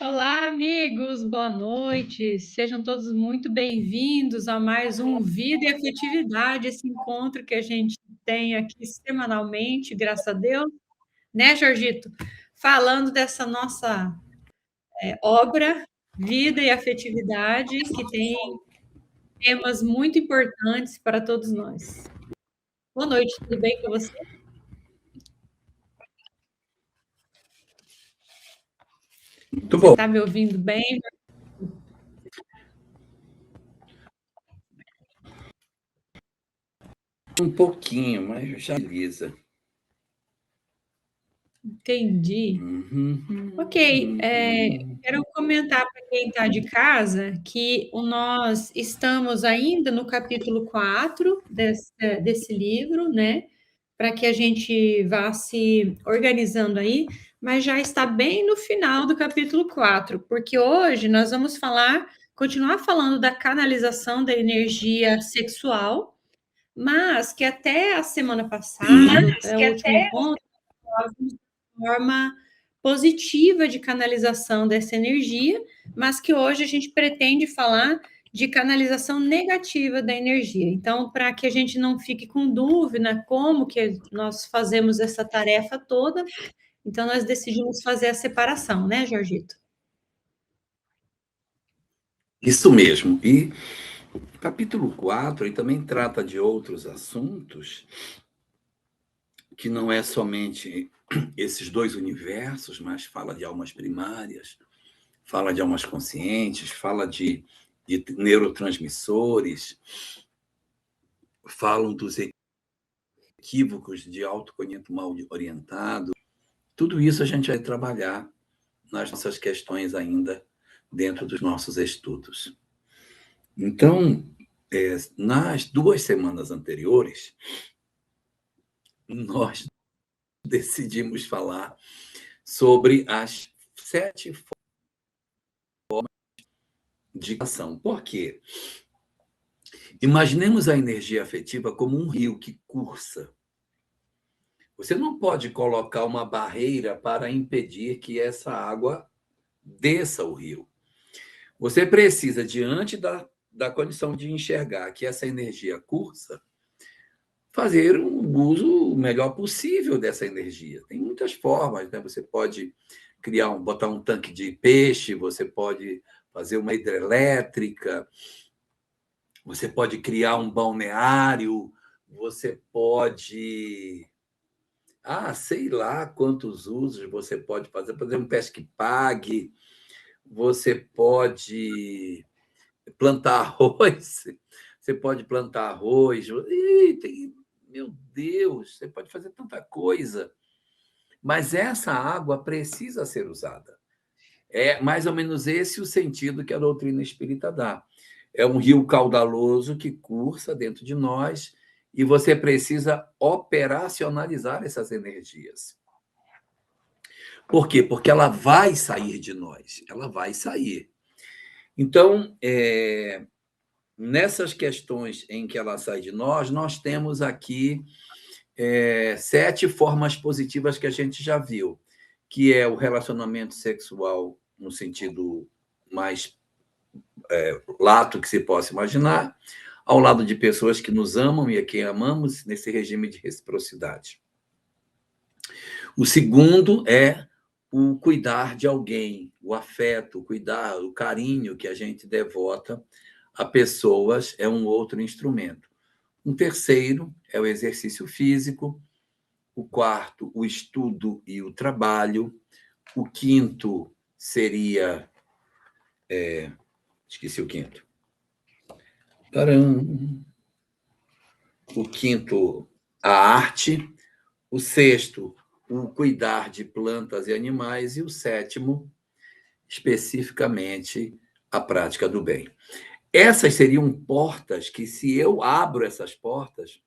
Olá, amigos, boa noite. Sejam todos muito bem-vindos a mais um Vida e Afetividade, esse encontro que a gente tem aqui semanalmente, graças a Deus, né, Jorgito? Falando dessa nossa obra, Vida e Afetividade, que tem temas muito importantes para todos nós. Boa noite, tudo bem com você? Muito Você bom. está me ouvindo bem? Um pouquinho, mas já beleza. Entendi. Ok, quero comentar para quem está de casa que nós estamos ainda no capítulo 4 desse livro, né? Para que a gente vá se organizando aí, mas já está bem no final do capítulo 4, porque hoje nós vamos continuar falando da canalização da energia sexual, mas que até a semana passada, até o último encontro, forma positiva de canalização dessa energia, mas que hoje a gente pretende falar de canalização negativa da energia. Então, para que a gente não fique com dúvida como que nós fazemos essa tarefa toda, então nós decidimos fazer a separação, né, Jorgito? Isso mesmo. E o capítulo 4 ele também trata de outros assuntos que não é somente esses dois universos, mas fala de almas primárias, fala de almas conscientes, fala de neurotransmissores, falam dos equívocos de autoconhecimento mal orientado. Tudo isso a gente vai trabalhar nas nossas questões ainda dentro dos nossos estudos. Então, nas 2 semanas anteriores, nós decidimos falar sobre as 7 formas de ação. Por quê? Imaginemos a energia afetiva como um rio que cursa. Você não pode colocar uma barreira para impedir que essa água desça o rio. Você precisa, diante da condição de enxergar que essa energia cursa, fazer um uso o melhor possível dessa energia. Tem muitas formas, né? Você pode botar um tanque de peixe, você pode fazer uma hidrelétrica, você pode criar um balneário, você pode, sei lá quantos usos você pode fazer um pesque-pague, você pode plantar arroz, você pode plantar arroz, meu Deus, você pode fazer tanta coisa. Mas essa água precisa ser usada. É mais ou menos esse o sentido que a doutrina espírita dá. É um rio caudaloso que cursa dentro de nós e você precisa operacionalizar essas energias. Por quê? Porque ela vai sair de nós, ela vai sair. Então, nessas questões em que ela sai de nós temos aqui 7 formas positivas que a gente já viu, que é o relacionamento sexual no sentido mais lato que se possa imaginar, ao lado de pessoas que nos amam e a quem amamos, nesse regime de reciprocidade. O segundo é o cuidar de alguém, o afeto, o cuidar, o carinho que a gente devota a pessoas é um outro instrumento. Um terceiro é o exercício físico. O quarto, o estudo e o trabalho. O quinto seria. Esqueci o quinto. Taram. O quinto, a arte. O sexto, o cuidar de plantas e animais. E o sétimo, especificamente, a prática do bem. Essas seriam portas que, se eu abro essas portas,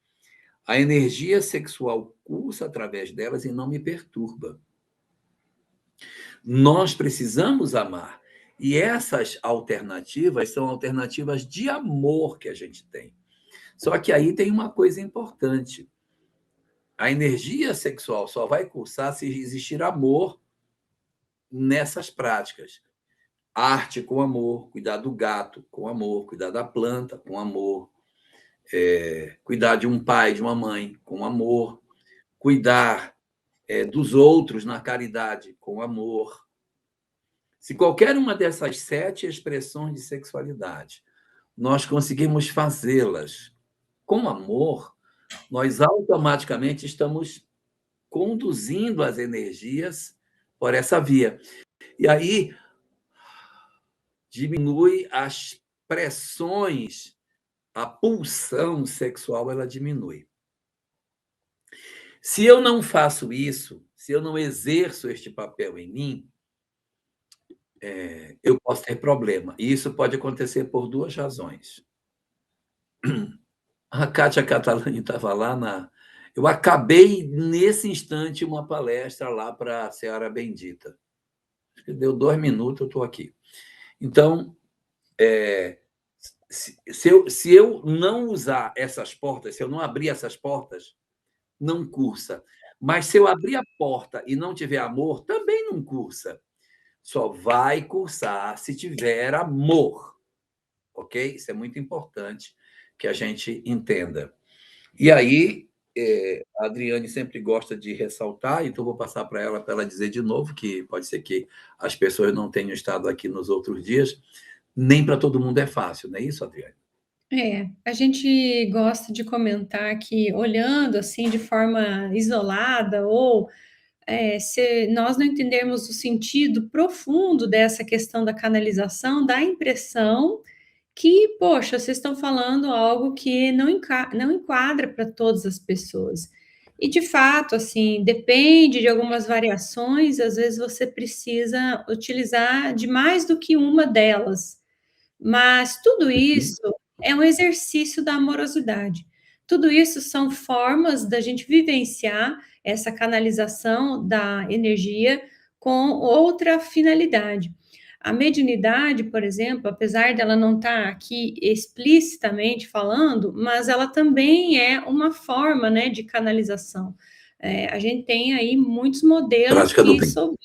a energia sexual cursa através delas e não me perturba. Nós precisamos amar. E essas alternativas são alternativas de amor que a gente tem. Só que aí tem uma coisa importante. A energia sexual só vai cursar se existir amor nessas práticas. arte com amor, cuidar do gato com amor, cuidar da planta com amor, cuidar de um pai, de uma mãe com amor, cuidar dos outros na caridade com amor. Se qualquer uma dessas 7 expressões de sexualidade nós conseguimos fazê-las com amor, nós automaticamente estamos conduzindo as energias por essa via. E aí diminui as pressões, a pulsão sexual ela diminui. Se eu não faço isso, se eu não exerço este papel em mim, eu posso ter problema. E isso pode acontecer por 2 razões. A Kátia Catalani estava lá na... Eu acabei, nesse instante, uma palestra lá para a Seara Bendita. Acho que deu 2 minutos, eu estou aqui. Então, se eu não usar essas portas, se eu não abrir essas portas, não cursa. Mas se eu abrir a porta e não tiver amor, também não cursa. Só vai cursar se tiver amor. Ok? Isso é muito importante que a gente entenda. E aí, a Adriane sempre gosta de ressaltar, então vou passar para ela dizer de novo, que pode ser que as pessoas não tenham estado aqui nos outros dias, nem para todo mundo é fácil, não é isso, Adriane? A gente gosta de comentar que, olhando assim de forma isolada, ou se nós não entendermos o sentido profundo dessa questão da canalização, dá a impressão que, poxa, vocês estão falando algo que não enquadra para todas as pessoas. E, de fato, assim, depende de algumas variações, às vezes você precisa utilizar de mais do que uma delas. Mas tudo isso é um exercício da amorosidade. Tudo isso são formas da gente vivenciar essa canalização da energia com outra finalidade. A mediunidade, por exemplo, apesar dela não estar aqui explicitamente falando, mas ela também é uma forma, né, de canalização. A gente tem aí muitos modelos Prática do que bem.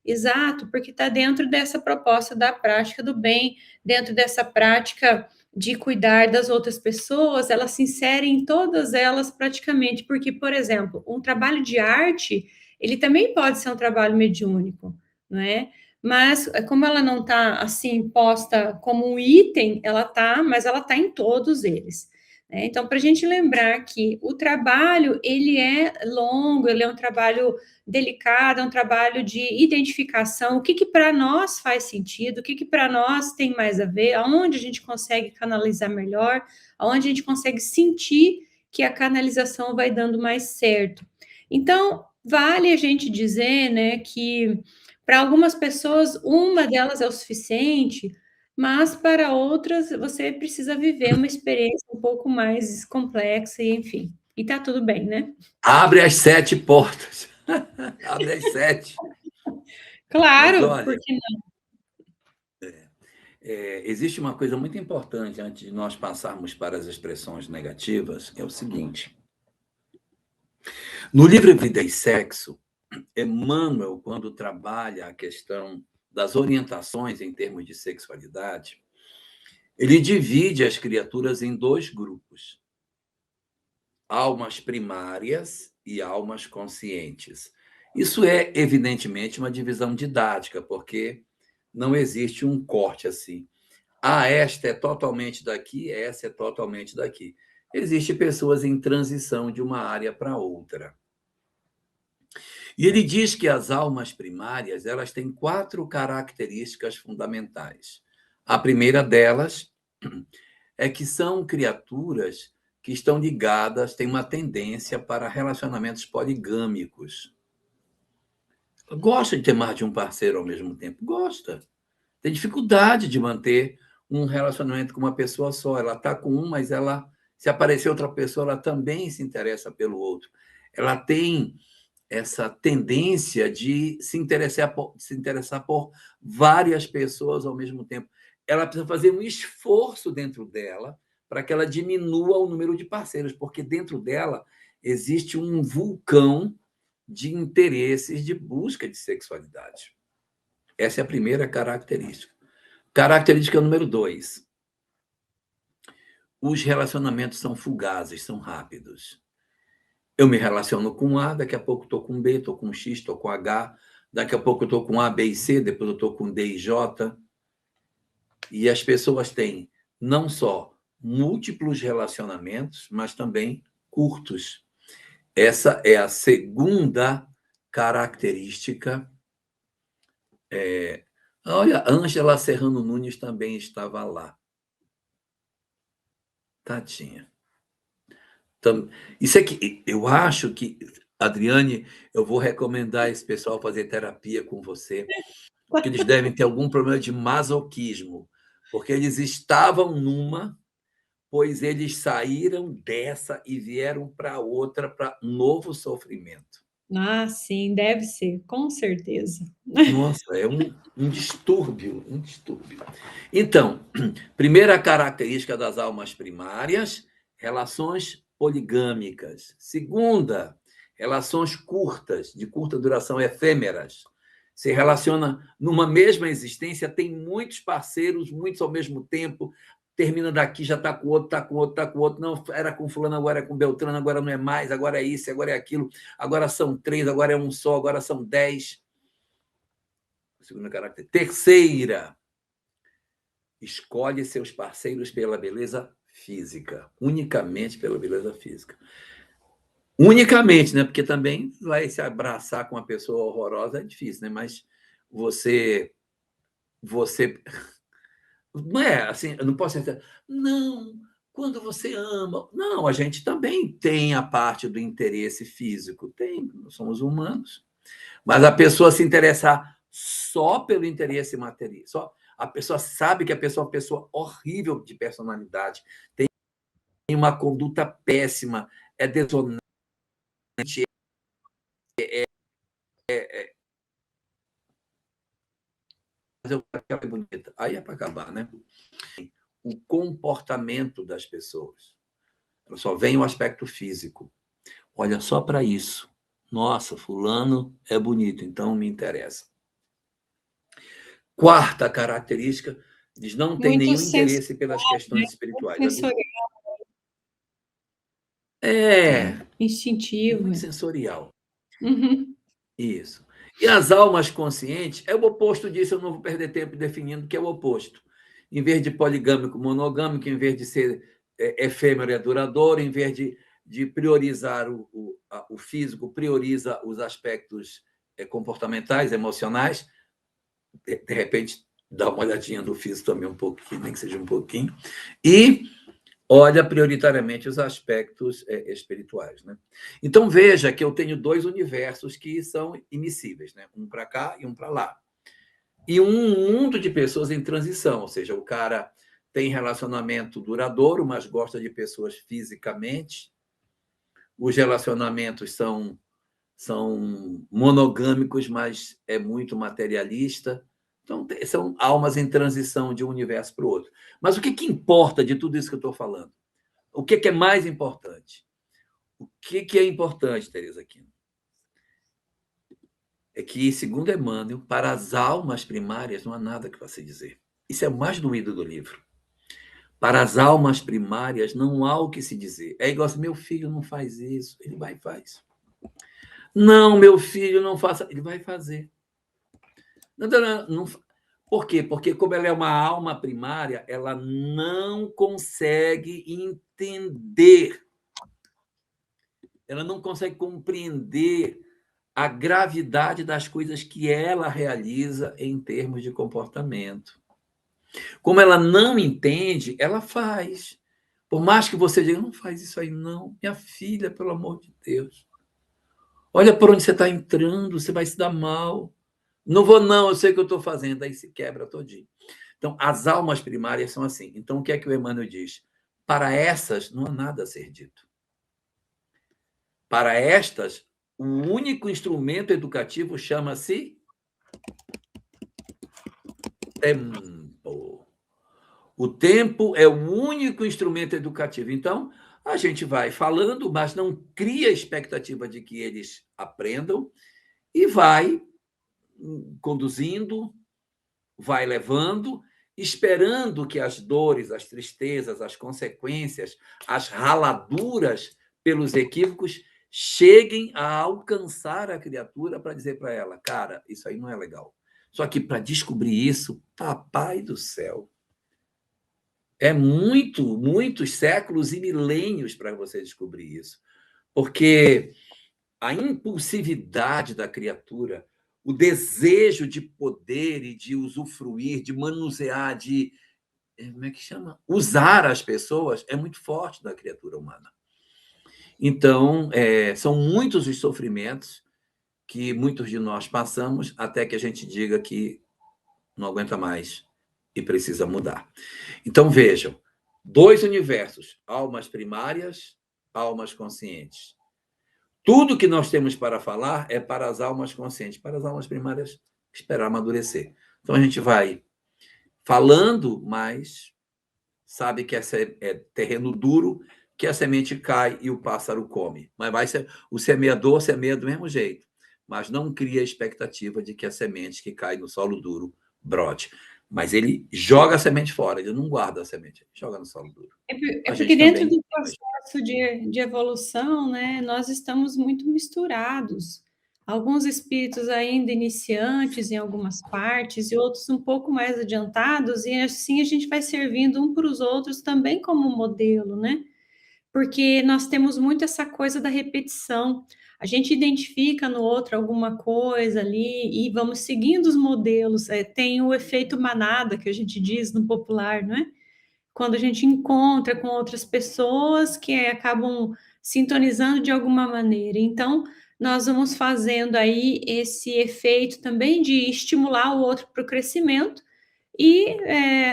Exato, porque está dentro dessa proposta da prática do bem, dentro dessa prática de cuidar das outras pessoas, ela se insere em todas elas praticamente, porque, por exemplo, um trabalho de arte, ele também pode ser um trabalho mediúnico, não é? Mas como ela não está assim posta como um item, ela tá, mas ela está em todos eles. Né? Então, para a gente lembrar que o trabalho ele é longo, ele é um trabalho delicado, é um trabalho de identificação, o que para nós faz sentido, o que para nós tem mais a ver, aonde a gente consegue canalizar melhor, aonde a gente consegue sentir que a canalização vai dando mais certo. Então, vale a gente dizer, né, que para algumas pessoas uma delas é o suficiente, mas para outras você precisa viver uma experiência um pouco mais complexa e enfim. E tá tudo bem, né? Abre as 7 portas. Abre as 7. Mas Claro, olha, porque não? existe uma coisa muito importante antes de nós passarmos para as expressões negativas, é o seguinte. No livro Vida e Sexo, Emmanuel, quando trabalha a questão das orientações em termos de sexualidade, ele divide as criaturas em 2 grupos: almas primárias e almas conscientes. Isso é, evidentemente, uma divisão didática, porque não existe um corte assim. Esta é totalmente daqui, essa é totalmente daqui. Existem pessoas em transição de uma área para outra. E ele diz que as almas primárias, elas têm 4 características fundamentais. A primeira delas é que são criaturas que estão ligadas, têm uma tendência para relacionamentos poligâmicos. Gosta de ter mais de um parceiro ao mesmo tempo? Gosta. Tem dificuldade de manter um relacionamento com uma pessoa só. Ela está com um, mas se aparecer outra pessoa, ela também se interessa pelo outro. Ela tem essa tendência de se interessar por várias pessoas ao mesmo tempo. Ela precisa fazer um esforço dentro dela para que ela diminua o número de parceiros, porque dentro dela existe um vulcão de interesses de busca de sexualidade. Essa é a primeira característica. Característica número 2. Os relacionamentos são fugazes, são rápidos. Eu me relaciono com A, daqui a pouco estou com B, estou com X, estou com H, daqui a pouco eu estou com A, B e C, depois eu estou com D e J. E as pessoas têm não só múltiplos relacionamentos, mas também curtos. Essa é a segunda característica. Olha, Ângela Serrano Nunes também estava lá. Tadinha. Isso aqui, eu acho que, Adriane, eu vou recomendar esse pessoal fazer terapia com você, porque eles devem ter algum problema de masoquismo, porque eles estavam numa, pois eles saíram dessa e vieram para outra, para um novo sofrimento. Ah, sim, deve ser, com certeza. Nossa, é um distúrbio, um distúrbio. Então, primeira característica das almas primárias, relações poligâmicas. Segunda, relações curtas, de curta duração, efêmeras. Se relaciona numa mesma existência, tem muitos parceiros, muitos ao mesmo tempo, termina daqui, já está com outro, está com outro, está com outro. Não, era com fulano, agora é com Beltrano, agora não é mais, agora é isso, agora é aquilo, agora são 3, agora é um só, agora são 10. Segunda característica. Terceira, escolhe seus parceiros pela beleza física, unicamente pela beleza física. Unicamente, né? Porque também vai se abraçar com uma pessoa horrorosa, é difícil, né? Mas você não é assim, eu não posso dizer, não, quando você ama. Não, a gente também tem a parte do interesse físico, tem, nós somos humanos. Mas a pessoa se interessar só pelo interesse material, só a pessoa sabe que a pessoa é uma pessoa horrível de personalidade, tem uma conduta péssima, é desonante, é bonita. Aí é para acabar, né? O comportamento das pessoas. Só vem o aspecto físico. Olha só para isso. Nossa, fulano é bonito, então me interessa. Quarta característica, diz não tem Muito nenhum sensorial, interesse pelas questões né? espirituais. Muito sensorial, instintivo. Muito sensorial. Uhum. Isso. E as almas conscientes é o oposto disso, eu não vou perder tempo definindo o que é o oposto. Em vez de poligâmico, monogâmico, em vez de ser efêmero e duradouro, em vez de priorizar o físico, prioriza os aspectos comportamentais, emocionais, de repente dá uma olhadinha no físico também um pouquinho, nem que seja um pouquinho, e olha prioritariamente os aspectos espirituais, né? Então, veja que eu tenho 2 universos que são imissíveis, né? Um para cá e um para lá. E um mundo de pessoas em transição, ou seja, o cara tem relacionamento duradouro, mas gosta de pessoas fisicamente. Os relacionamentos são monogâmicos, mas é muito materialista. Então, são almas em transição de um universo para o outro. Mas o que importa de tudo isso que eu estou falando? O que é mais importante? O que é importante, Tereza Aquino? É que, segundo Emmanuel, para as almas primárias não há nada que você dizer. Isso é o mais doído do livro. Para as almas primárias não há o que se dizer. É igual assim, meu filho não faz isso, ele vai e faz. Não, meu filho não faça, ele vai fazer. Não. Por quê? Porque como ela é uma alma primária, ela não consegue entender, ela não consegue compreender a gravidade das coisas que ela realiza em termos de comportamento. Como ela não entende, ela faz. Por mais que você diga, não faz isso aí, não. Minha filha, pelo amor de Deus. Olha por onde você está entrando, você vai se dar mal. Não vou, não, eu sei o que eu estou fazendo. Aí se quebra todinho. Então, as almas primárias são assim. Então, o que é que o Emmanuel diz? Para essas, não há nada a ser dito. Para estas, o único instrumento educativo chama-se tempo. O tempo é o único instrumento educativo. Então, a gente vai falando, mas não cria expectativa de que eles aprendam e vai conduzindo, vai levando, esperando que as dores, as tristezas, as consequências, as raladuras pelos equívocos cheguem a alcançar a criatura para dizer para ela, cara, isso aí não é legal. Só que para descobrir isso, papai do céu, é muitos séculos e milênios para você descobrir isso. Porque a impulsividade da criatura, o desejo de poder e de usufruir, de manusear, de como é que chama? Usar as pessoas é muito forte da criatura humana. Então, são muitos os sofrimentos que muitos de nós passamos até que a gente diga que não aguenta mais e precisa mudar. Então, vejam, 2 universos, almas primárias, almas conscientes. Tudo que nós temos para falar é para as almas conscientes, para as almas primárias esperar amadurecer. Então, a gente vai falando, mas sabe que é terreno duro, que a semente cai e o pássaro come. Mas o semeador semeia do mesmo jeito, mas não cria a expectativa de que a semente que cai no solo duro brote. Mas ele joga a semente fora, ele não guarda a semente, ele joga no solo duro. É porque dentro do processo de evolução, né, nós estamos muito misturados. Alguns espíritos ainda iniciantes em algumas partes e outros um pouco mais adiantados, e assim a gente vai servindo um para os outros também como modelo, né? Porque nós temos muito essa coisa da repetição. A gente identifica no outro alguma coisa ali e vamos seguindo os modelos. Tem o efeito manada, que a gente diz no popular, não é? Quando a gente encontra com outras pessoas que acabam sintonizando de alguma maneira. Então, nós vamos fazendo aí esse efeito também de estimular o outro para o crescimento e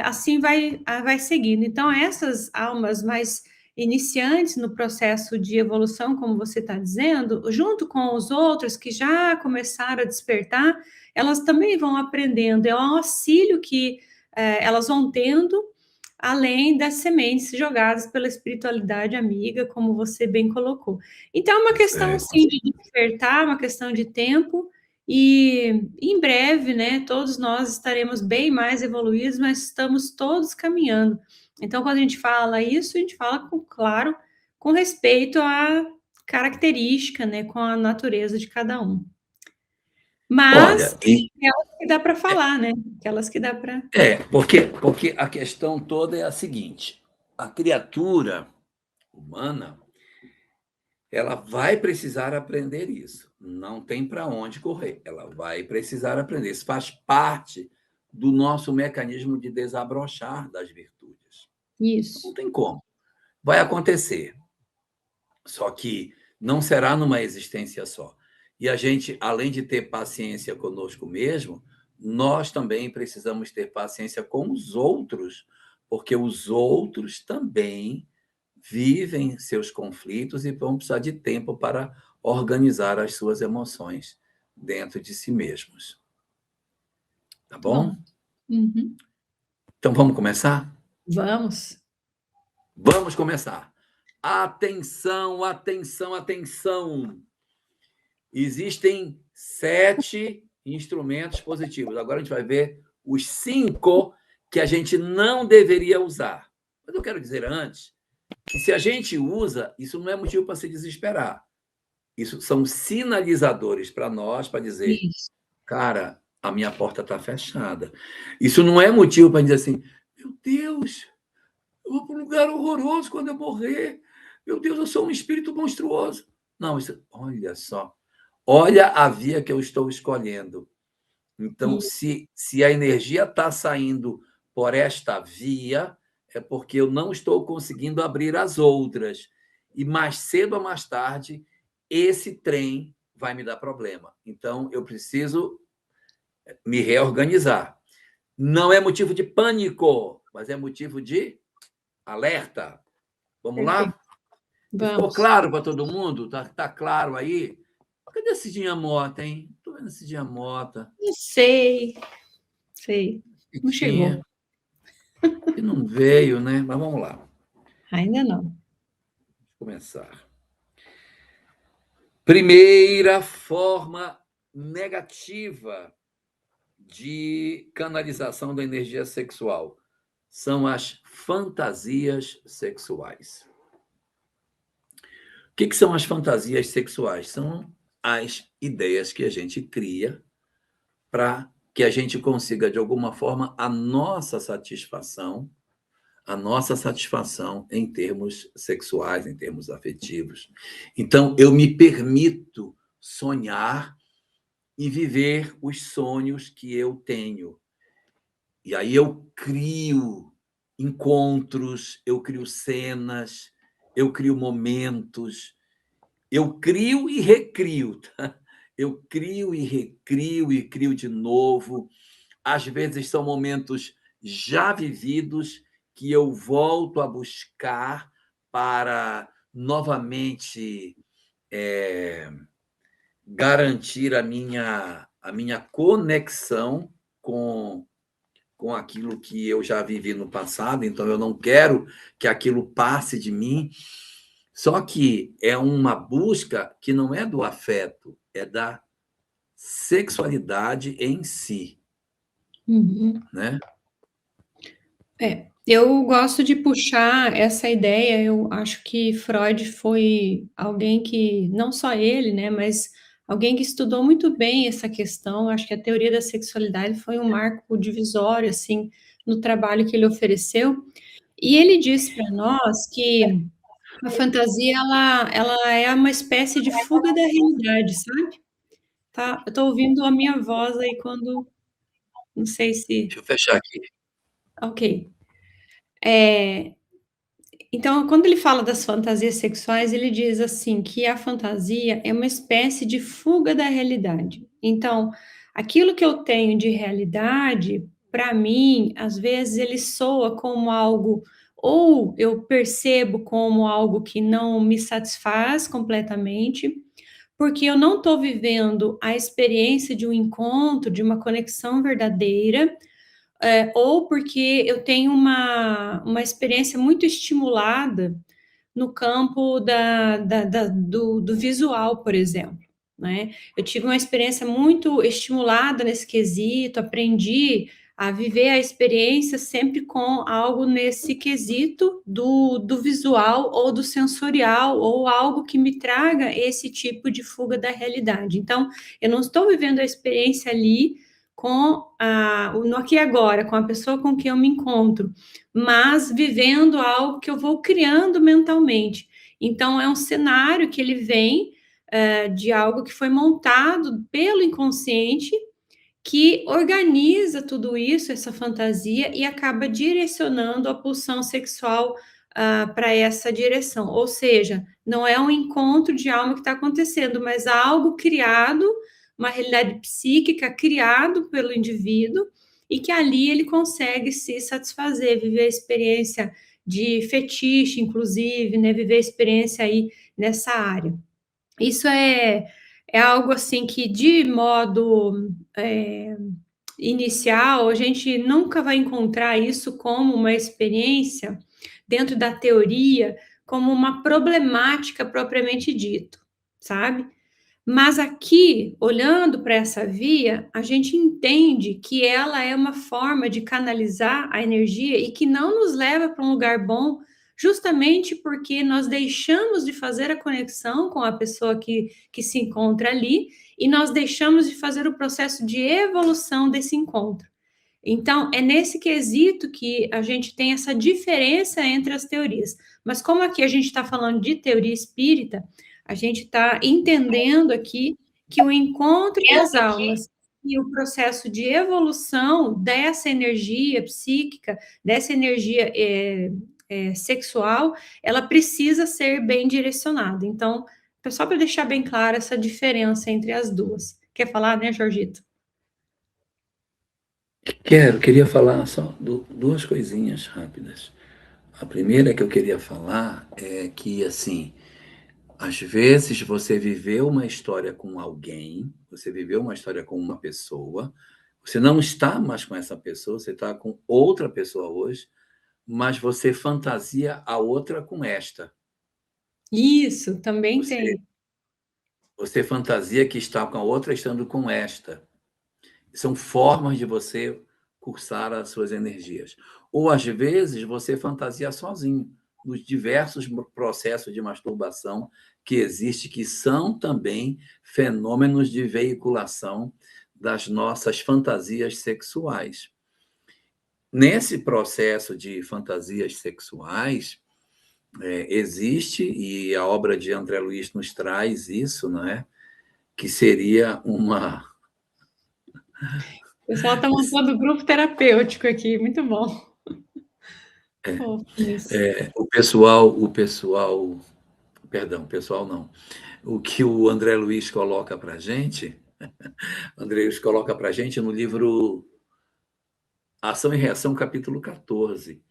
assim vai seguindo. Então, essas almas mais iniciantes no processo de evolução, como você está dizendo, junto com os outros que já começaram a despertar, elas também vão aprendendo. É um auxílio que elas vão tendo, além das sementes jogadas pela espiritualidade amiga, como você bem colocou. Então, é uma questão, sim, de despertar, uma questão de tempo, e em breve, né, todos nós estaremos bem mais evoluídos, mas estamos todos caminhando. Então, quando a gente fala isso, a gente fala, claro, com respeito à característica, né, com a natureza de cada um. Mas, olha, aquelas que dá para falar, né? Aquelas que dá para... porque a questão toda é a seguinte, a criatura humana, ela vai precisar aprender isso. Não tem para onde correr. Ela vai precisar aprender. Isso faz parte do nosso mecanismo de desabrochar das virtudes. Isso. Não tem como. Vai acontecer. Só que não será numa existência só. E a gente, além de ter paciência conosco mesmo, nós também precisamos ter paciência com os outros, porque os outros também vivem seus conflitos e vão precisar de tempo para organizar as suas emoções dentro de si mesmos. Tá bom? Uhum. Então vamos começar? Vamos. Vamos começar. Atenção, atenção, atenção. Existem 7 instrumentos positivos. Agora a gente vai ver os 5 que a gente não deveria usar. Mas eu quero dizer antes que se a gente usa, isso não é motivo para se desesperar. Isso são sinalizadores para nós, para dizer, Isso. cara, a minha porta está fechada. Isso não é motivo para dizer assim, meu Deus, eu vou para um lugar horroroso quando eu morrer. Meu Deus, eu sou um espírito monstruoso. Não, olha só. Olha a via que eu estou escolhendo. Então, se a energia está saindo por esta via, é porque eu não estou conseguindo abrir as outras. E mais cedo ou mais tarde, esse trem vai me dar problema. Então, eu preciso me reorganizar. Não é motivo de pânico, mas é motivo de alerta. Vamos lá? Vamos. Ficou claro para todo mundo? Tá claro aí? Cadê a Cidinha Mota, hein? Estou vendo a Cidinha Mota. Não sei. Não chegou. E não veio, né? Mas vamos lá. Ainda não. Vamos começar. Primeira forma negativa de canalização da energia sexual são as fantasias sexuais. O que são as fantasias sexuais? São as ideias que a gente cria para que a gente consiga, de alguma forma, a nossa satisfação em termos sexuais, em termos afetivos. Então, eu me permito sonhar e viver os sonhos que eu tenho. E aí eu crio encontros, eu crio cenas, eu crio momentos, eu crio e recrio, tá? Eu crio e recrio e crio de novo. Às vezes são momentos já vividos que eu volto a buscar para novamente garantir a minha conexão com aquilo que eu já vivi no passado, então eu não quero que aquilo passe de mim. Só que é uma busca que não é do afeto, é da sexualidade em si, Uhum. né? Eu gosto de puxar essa ideia. Eu acho que Freud foi alguém que, não só ele, né, mas alguém que estudou muito bem essa questão. Acho que a teoria da sexualidade foi um marco divisório, assim, no trabalho que ele ofereceu. E ele diz para nós que a fantasia, ela é uma espécie de fuga da realidade, sabe? Tá? Eu estou ouvindo a minha voz aí quando, não sei se, Deixa eu fechar aqui. ok. É, Então, quando ele fala das fantasias sexuais, ele diz assim que a fantasia é uma espécie de fuga da realidade. Então, aquilo que eu tenho de realidade, para mim, às vezes ele soa como algo, ou eu percebo como algo que não me satisfaz completamente, porque eu não estou vivendo a experiência de um encontro, de uma conexão verdadeira, ou porque eu tenho uma experiência muito estimulada no campo do visual, por exemplo, né? Eu tive uma experiência muito estimulada nesse quesito, aprendi a viver a experiência sempre com algo nesse quesito do visual ou do sensorial, ou algo que me traga esse tipo de fuga da realidade. Então, eu não estou vivendo a experiência ali no aqui e agora, com a pessoa com quem eu me encontro, mas vivendo algo que eu vou criando mentalmente. Então, é um cenário que ele vem de algo que foi montado pelo inconsciente, que organiza tudo isso, essa fantasia, e acaba direcionando a pulsão sexual para essa direção. Ou seja, não é um encontro de alma que está acontecendo, mas algo criado, uma realidade psíquica criado pelo indivíduo, e que ali ele consegue se satisfazer, viver a experiência de fetiche, inclusive, né, viver a experiência aí nessa área. Isso é algo assim que, de modo inicial, a gente nunca vai encontrar isso como uma experiência dentro da teoria, como uma problemática propriamente dito, sabe? Mas aqui, olhando para essa via, a gente entende que ela é uma forma de canalizar a energia e que não nos leva para um lugar bom, justamente porque nós deixamos de fazer a conexão com a pessoa que se encontra ali, e nós deixamos de fazer o processo de evolução desse encontro. Então, é nesse quesito que a gente tem essa diferença entre as teorias. Mas como aqui a gente está falando de teoria espírita, a gente está entendendo aqui que o encontro das almas e o processo de evolução dessa energia psíquica, dessa energia sexual, ela precisa ser bem direcionada. Então, só para deixar bem clara essa diferença entre as duas. Quer falar, né, Jorgito? Queria falar só duas coisinhas rápidas. A primeira que eu queria falar é que, assim, às vezes você viveu uma história com alguém, você viveu uma história com uma pessoa, você não está mais com essa pessoa, você está com outra pessoa hoje, mas você fantasia a outra com esta. Isso, também Você, tem. você fantasia que está com a outra estando com esta. São formas de você cursar as suas energias. Ou, às vezes, você fantasia sozinho, nos diversos processos de masturbação que existem, que são também fenômenos de veiculação das nossas fantasias sexuais. Nesse processo de fantasias sexuais, existe, e a obra de André Luiz nos traz isso, não é? Que seria uma. O pessoal está montando grupo terapêutico aqui, muito bom. Fofinhos. Perdão, pessoal não. O que o André Luiz coloca para a gente, André Luiz coloca para a gente no livro Ação e Reação, capítulo 14.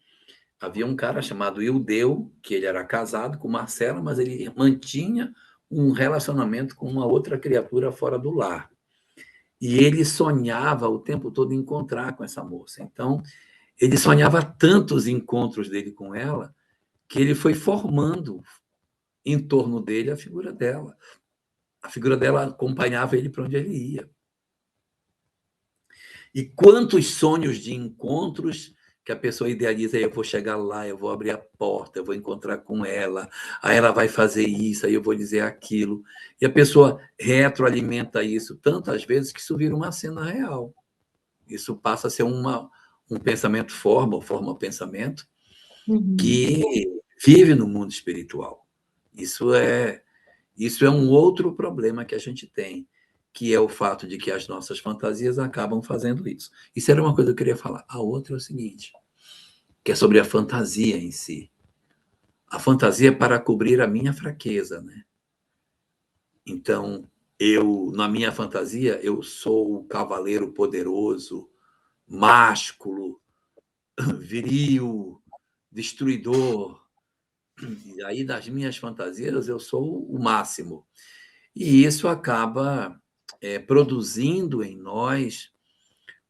Havia um cara chamado Ildeu, que ele era casado com Marcela, mas ele mantinha um relacionamento com uma outra criatura fora do lar. E ele sonhava o tempo todo em encontrar com essa moça. Então, ele sonhava tantos encontros dele com ela, que ele foi formando em torno dele a figura dela. A figura dela acompanhava ele para onde ele ia. E quantos sonhos de encontros que a pessoa idealiza, aí eu vou chegar lá, eu vou abrir a porta, eu vou encontrar com ela, aí ela vai fazer isso, aí eu vou dizer aquilo. E a pessoa retroalimenta isso tantas vezes que isso vira uma cena real. Isso passa a ser um pensamento forma-pensamento, que vive no mundo espiritual. Isso é um outro problema que a gente tem, que é o fato de que as nossas fantasias acabam fazendo isso. Isso era uma coisa que eu queria falar. A outra é o seguinte, que é sobre a fantasia em si. A fantasia é para cobrir a minha fraqueza, né? Então, na minha fantasia, eu sou o cavaleiro poderoso, másculo, viril, destruidor. E aí, nas minhas fantasias, eu sou o máximo. E isso acaba produzindo em nós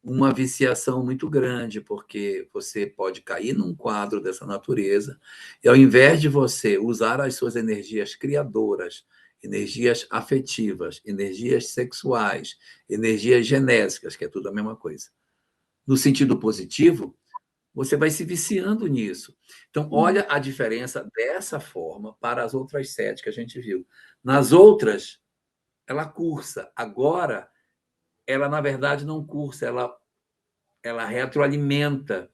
uma viciação muito grande, porque você pode cair num quadro dessa natureza, e ao invés de você usar as suas energias criadoras, energias afetivas, energias sexuais, energias genésicas, que é tudo a mesma coisa, no sentido positivo, você vai se viciando nisso. Então, olha a diferença dessa forma para as outras 7 que a gente viu. Nas outras, ela cursa. Agora, ela, na verdade, não cursa, ela retroalimenta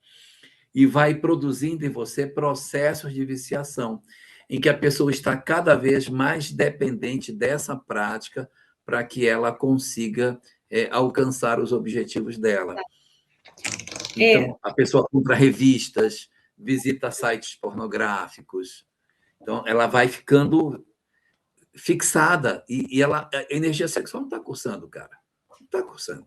e vai produzindo em você processos de viciação, em que a pessoa está cada vez mais dependente dessa prática para que ela consiga alcançar os objetivos dela. Então, a pessoa compra revistas, visita sites pornográficos. Então, ela vai ficando fixada e a energia sexual não está cursando, cara. Não está cursando.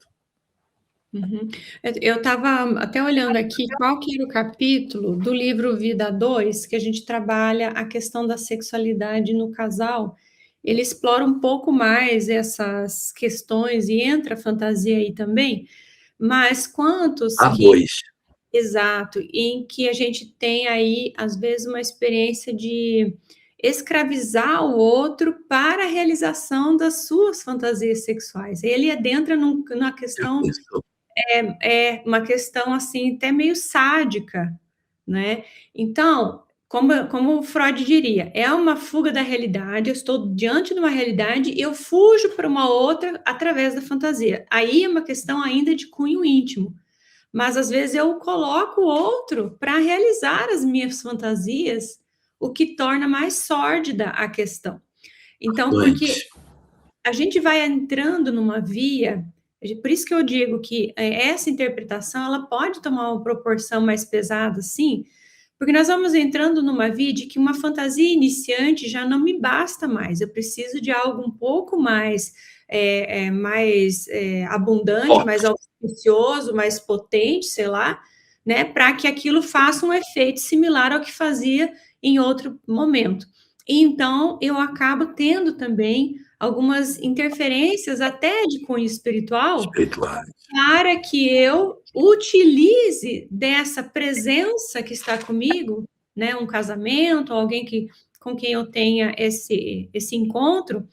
Eu estava até olhando aqui qual que era o capítulo do livro Vida 2, que a gente trabalha a questão da sexualidade no casal. Ele explora um pouco mais essas questões e entra a fantasia aí também, mas quantos A que... 2. Exato, em que a gente tem aí, às vezes, uma experiência de escravizar o outro para a realização das suas fantasias sexuais. Ele adentra na questão, uma questão assim, até meio sádica, né? Então, como o Freud diria, é uma fuga da realidade, eu estou diante de uma realidade e eu fujo para uma outra através da fantasia. Aí é uma questão ainda de cunho íntimo. Mas às vezes eu coloco o outro para realizar as minhas fantasias, o que torna mais sórdida a questão. Então, porque a gente vai entrando numa via, por isso que eu digo que essa interpretação ela pode tomar uma proporção mais pesada, sim, porque nós vamos entrando numa via de que uma fantasia iniciante já não me basta mais, eu preciso de algo um pouco mais abundante, mais auspicioso, mais potente, sei lá, né, para que aquilo faça um efeito similar ao que fazia em outro momento. E então, eu acabo tendo também algumas interferências até de cunho espiritual para que eu utilize dessa presença que está comigo, né, um casamento, alguém com quem eu tenha esse encontro,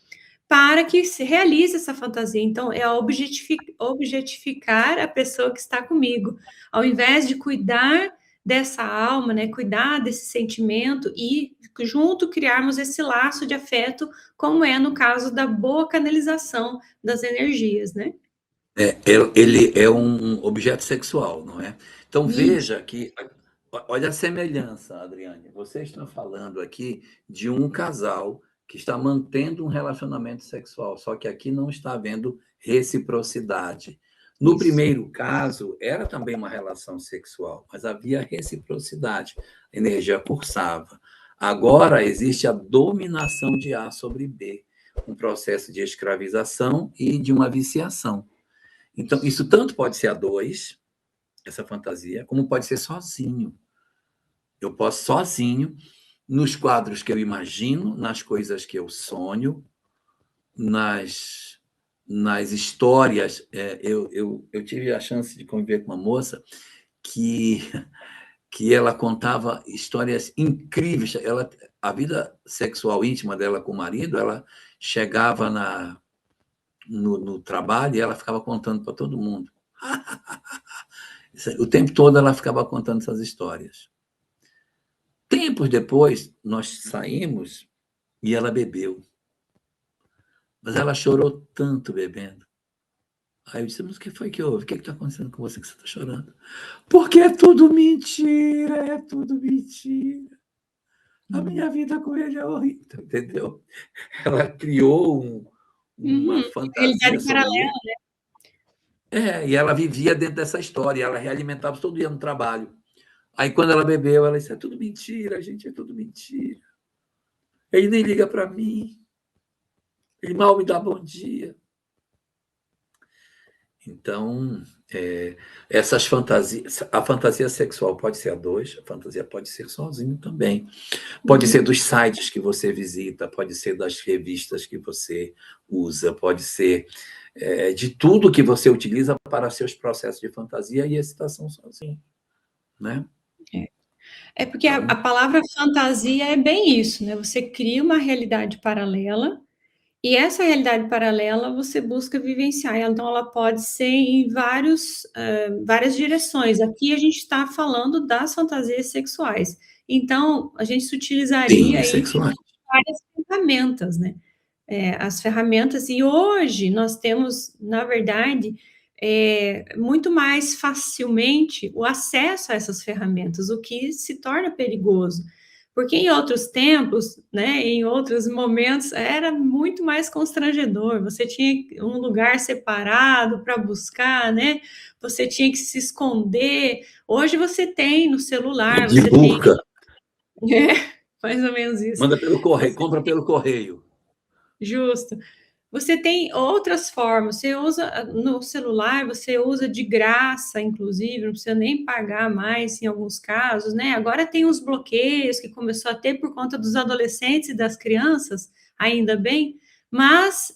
para que se realize essa fantasia. Então, é objetificar a pessoa que está comigo, ao invés de cuidar dessa alma, né, cuidar desse sentimento e junto criarmos esse laço de afeto, como é no caso da boa canalização das energias, né? Ele é um objeto sexual, não é? Então Isso, veja que, olha a semelhança, Adriane. Você está falando aqui de um casal que está mantendo um relacionamento sexual, só que aqui não está havendo reciprocidade. No isso. primeiro caso, era também uma relação sexual, mas havia reciprocidade, a energia cursava. Agora existe a dominação de A sobre B, um processo de escravização e de uma viciação. Então, isso tanto pode ser a dois, essa fantasia, como pode ser sozinho. Eu posso sozinho, nos quadros que eu imagino, nas coisas que eu sonho, nas histórias. Eu tive a chance de conviver com uma moça que, que ela contava histórias incríveis. A vida sexual íntima dela com o marido, ela chegava no trabalho e ela ficava contando para todo mundo. O tempo todo ela ficava contando essas histórias. Tempos depois, nós saímos e ela bebeu. Mas ela chorou tanto bebendo. Aí eu disse, mas o que foi que houve? O que está acontecendo com você que você está chorando? Porque é tudo mentira, é tudo mentira. A minha vida com ele é horrível, entendeu? Ela criou uma fantasia Realidade sobre paralela. ele. E ela vivia dentro dessa história, ela realimentava todo dia no trabalho. Aí, quando ela bebeu, ela disse, é tudo mentira, gente, é tudo mentira. Ele nem liga para mim. Ele mal me dá bom dia. Então, essas fantasias, a fantasia sexual pode ser a dois, a fantasia pode ser sozinho também. Pode ser dos sites que você visita, pode ser das revistas que você usa, pode ser de tudo que você utiliza para seus processos de fantasia e excitação sozinho, né? É porque a, Então, a palavra fantasia é bem isso, né? Você cria uma realidade paralela e essa realidade paralela você busca vivenciar. Então, ela pode ser em várias direções. Aqui a gente está falando das fantasias sexuais. Então, a gente se utilizaria sim, aí de sexuais. várias ferramentas, né? As ferramentas, e hoje nós temos, na verdade, muito mais facilmente o acesso a essas ferramentas, o que se torna perigoso. Porque em outros tempos, né, em outros momentos, era muito mais constrangedor. Você tinha um lugar separado para buscar, né? Você tinha que se esconder. Hoje você tem no celular, De você tem, burca, mais ou menos isso. manda pelo correio, Você, compra pelo correio. justo. Você tem outras formas, você usa no celular, você usa de graça, inclusive, não precisa nem pagar mais em alguns casos, né? Agora tem os bloqueios que começou a ter por conta dos adolescentes e das crianças, ainda bem, mas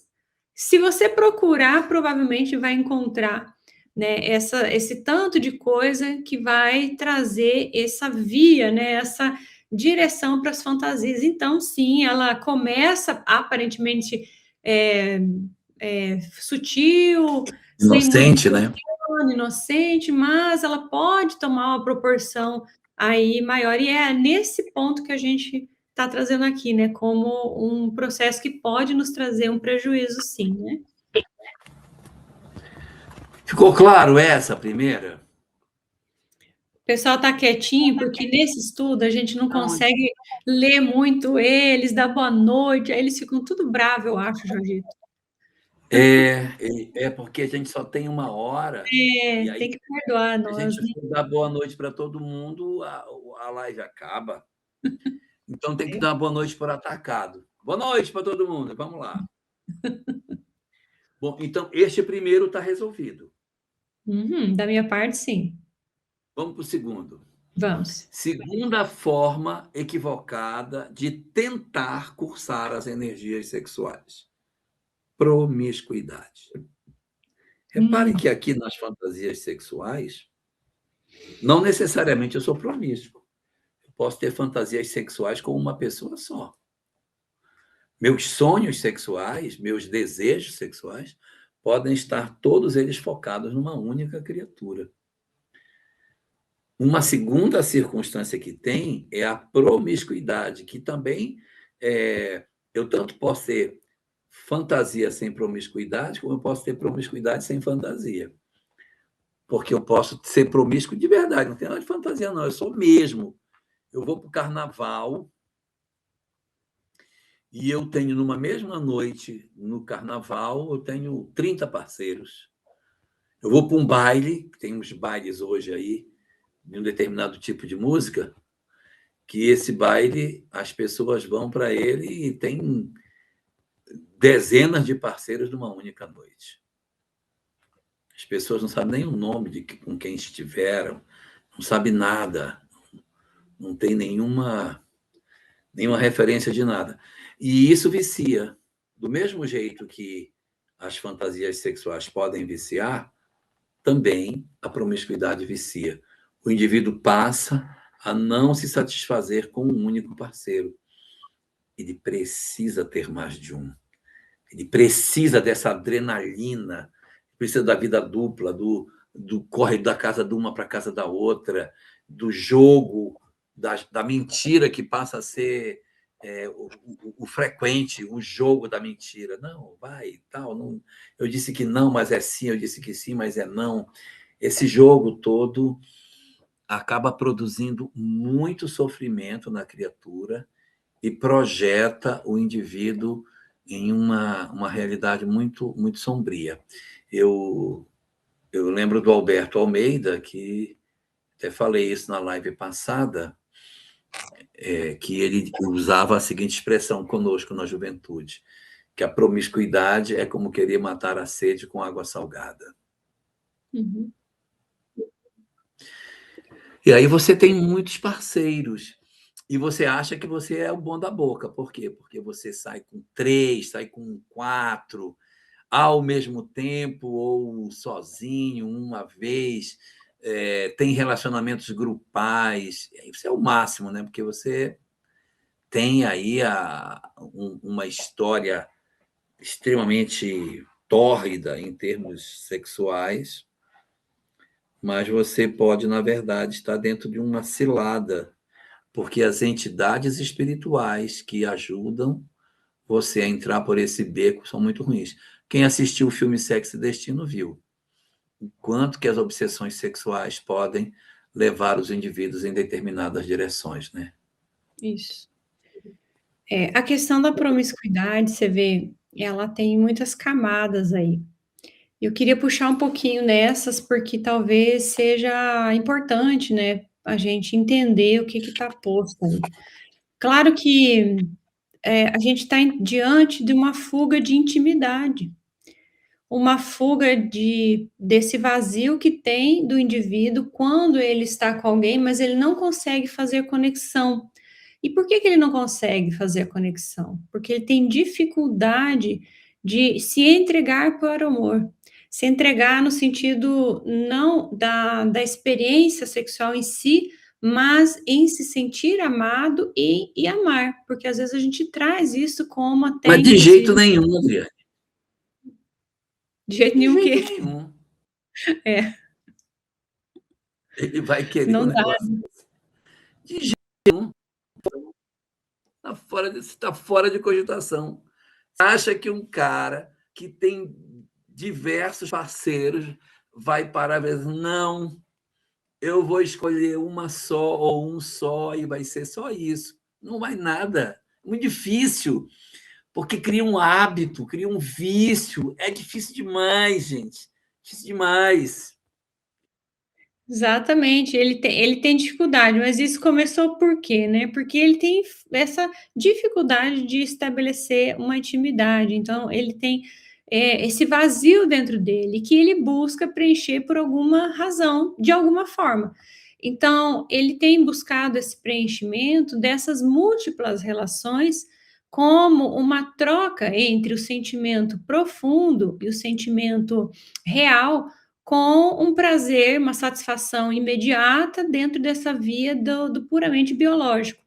se você procurar, provavelmente vai encontrar, né, esse tanto de coisa que vai trazer essa via, né, essa direção para as fantasias. Então, sim, ela começa aparentemente é, sutil, sem muito Inocente, né? dano, inocente, mas ela pode tomar uma proporção aí maior. E é nesse ponto que a gente está trazendo aqui, né? Como um processo que pode nos trazer um prejuízo, sim, né? Ficou claro essa primeira? O pessoal está quietinho, porque nesse estudo a gente não Não, consegue ler muito eles, dar boa noite, aí eles ficam tudo bravos, eu acho, Jorgito. é porque a gente só tem 1 hora, e aí Tem que perdoar a nós, gente né? for dar boa noite para todo mundo, a live acaba. Então tem que dar uma boa noite por atacado. Boa noite para todo mundo, vamos lá. Bom, então este primeiro está resolvido. Da minha parte, sim. Vamos para o segundo. Vamos. Segunda forma equivocada de tentar cursar as energias sexuais: promiscuidade. Repare Hum, que aqui nas fantasias sexuais, não necessariamente eu sou promíscuo. Eu posso ter fantasias sexuais com uma pessoa só. Meus sonhos sexuais, meus desejos sexuais, podem estar todos eles focados numa única criatura. Uma segunda circunstância que tem é a promiscuidade, que também eu tanto posso ter fantasia sem promiscuidade, como eu posso ter promiscuidade sem fantasia. Porque eu posso ser promíscuo de verdade, não tem nada de fantasia, não, eu sou mesmo. Eu vou para o carnaval e eu tenho, numa mesma noite, no carnaval, eu tenho 30 parceiros. Eu vou para um baile, tem uns bailes hoje aí, de um determinado tipo de música, que esse baile, as pessoas vão para ele e tem dezenas de parceiros numa única noite. As pessoas não sabem nem o nome de com quem estiveram, não sabem nada, não tem nenhuma referência de nada. E isso vicia. Do mesmo jeito que as fantasias sexuais podem viciar, também a promiscuidade vicia. O indivíduo passa a não se satisfazer com um único parceiro. Ele precisa ter mais de um. Ele precisa dessa adrenalina, precisa da vida dupla, do corre da casa de uma para a casa da outra, do jogo, da mentira que passa a ser o frequente, o jogo da mentira. Não, vai, tal. Não, eu disse que não, mas é sim. Eu disse que sim, mas é não. Esse jogo todo acaba produzindo muito sofrimento na criatura e projeta o indivíduo em uma realidade muito, muito sombria. Eu lembro do Alberto Almeida, que até falei isso na live passada, que ele usava a seguinte expressão conosco na juventude, que a promiscuidade é como querer matar a sede com água salgada. Uhum. E aí você tem muitos parceiros, e você acha que você é o bom da boca. Por quê? Porque você sai com 3, sai com 4, ao mesmo tempo, ou sozinho, uma vez, tem relacionamentos grupais. Isso é o máximo, né? Porque você tem aí uma história extremamente tórrida em termos sexuais, mas você pode, na verdade, estar dentro de uma cilada, porque as entidades espirituais que ajudam você a entrar por esse beco são muito ruins. Quem assistiu o filme Sexo e Destino viu o quanto que as obsessões sexuais podem levar os indivíduos em determinadas direções, né? Isso. A questão da promiscuidade, você vê, ela tem muitas camadas aí. Eu queria puxar um pouquinho nessas, porque talvez seja importante, né, a gente entender o que está posto aí. Claro que a gente está diante de uma fuga de intimidade, uma fuga desse vazio que tem do indivíduo quando ele está com alguém, mas ele não consegue fazer conexão. E por que ele não consegue fazer a conexão? Porque ele tem dificuldade de se entregar para o amor. Se entregar no sentido não da experiência sexual em si, mas em se sentir amado e amar. Porque às vezes a gente traz isso como até, Mas de jeito inclusive. nenhum, Adriane. De jeito De nenhum jeito que. nenhum. É, Ele vai querer um não dá. negócio desse. De jeito nenhum. Está fora de cogitação. Acha que um cara que tem diversos parceiros vai parar a vez? Não, eu vou escolher uma só ou um só e vai ser só isso. Não vai nada. Muito difícil, porque cria um hábito, cria um vício. É difícil demais, gente. Difícil demais. Exatamente, ele tem dificuldade, mas isso começou por quê, né? Porque ele tem essa dificuldade de estabelecer uma intimidade, então ele tem esse vazio dentro dele que ele busca preencher por alguma razão, de alguma forma. Então, ele tem buscado esse preenchimento dessas múltiplas relações como uma troca entre o sentimento profundo e o sentimento real com um prazer, uma satisfação imediata dentro dessa via do puramente biológico.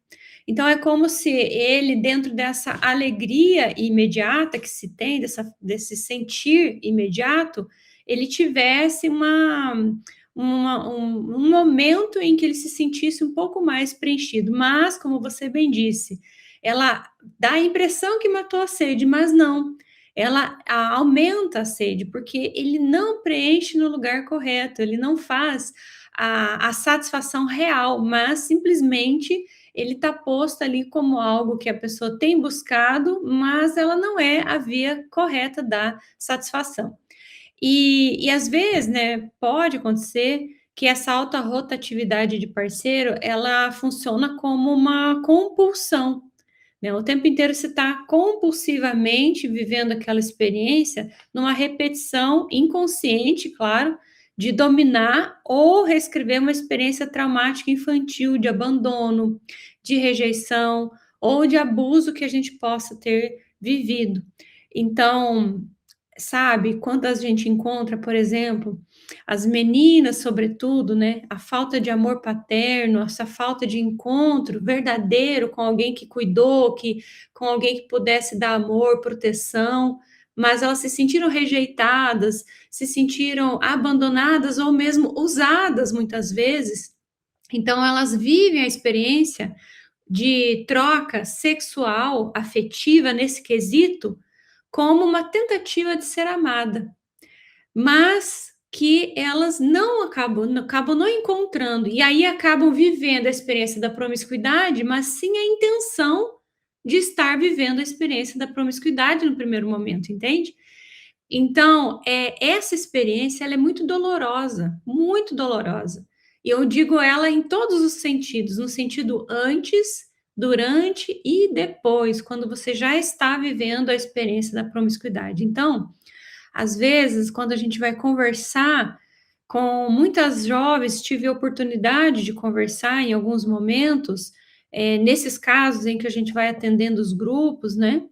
Então, é como se ele, dentro dessa alegria imediata que se tem, desse sentir imediato, ele tivesse um momento em que ele se sentisse um pouco mais preenchido. Mas, como você bem disse, ela dá a impressão que matou a sede, mas não. Ela aumenta a sede, porque ele não preenche no lugar correto, ele não faz a satisfação real, mas simplesmente ele está posto ali como algo que a pessoa tem buscado, mas ela não é a via correta da satisfação. E às vezes, né, pode acontecer que essa alta rotatividade de parceiro, ela funciona como uma compulsão, né? O tempo inteiro você está compulsivamente vivendo aquela experiência numa repetição inconsciente, claro, de dominar ou reescrever uma experiência traumática infantil de abandono, de rejeição ou de abuso que a gente possa ter vivido. Então, sabe, quando a gente encontra, por exemplo, as meninas, sobretudo, né, a falta de amor paterno, essa falta de encontro verdadeiro com alguém que cuidou, com alguém que pudesse dar amor, proteção, mas elas se sentiram rejeitadas, se sentiram abandonadas ou mesmo usadas muitas vezes. Então, elas vivem a experiência de troca sexual, afetiva nesse quesito, como uma tentativa de ser amada, mas que elas não acabam não encontrando, e aí acabam vivendo a experiência da promiscuidade, mas sem a intenção de estar vivendo a experiência da promiscuidade no primeiro momento, entende? Então, essa experiência ela é muito dolorosa. E eu digo ela em todos os sentidos, no sentido antes, durante e depois, quando você já está vivendo a experiência da promiscuidade. Então, às vezes, quando a gente vai conversar com muitas jovens, tive a oportunidade de conversar em alguns momentos, nesses casos em que a gente vai atendendo os grupos, né?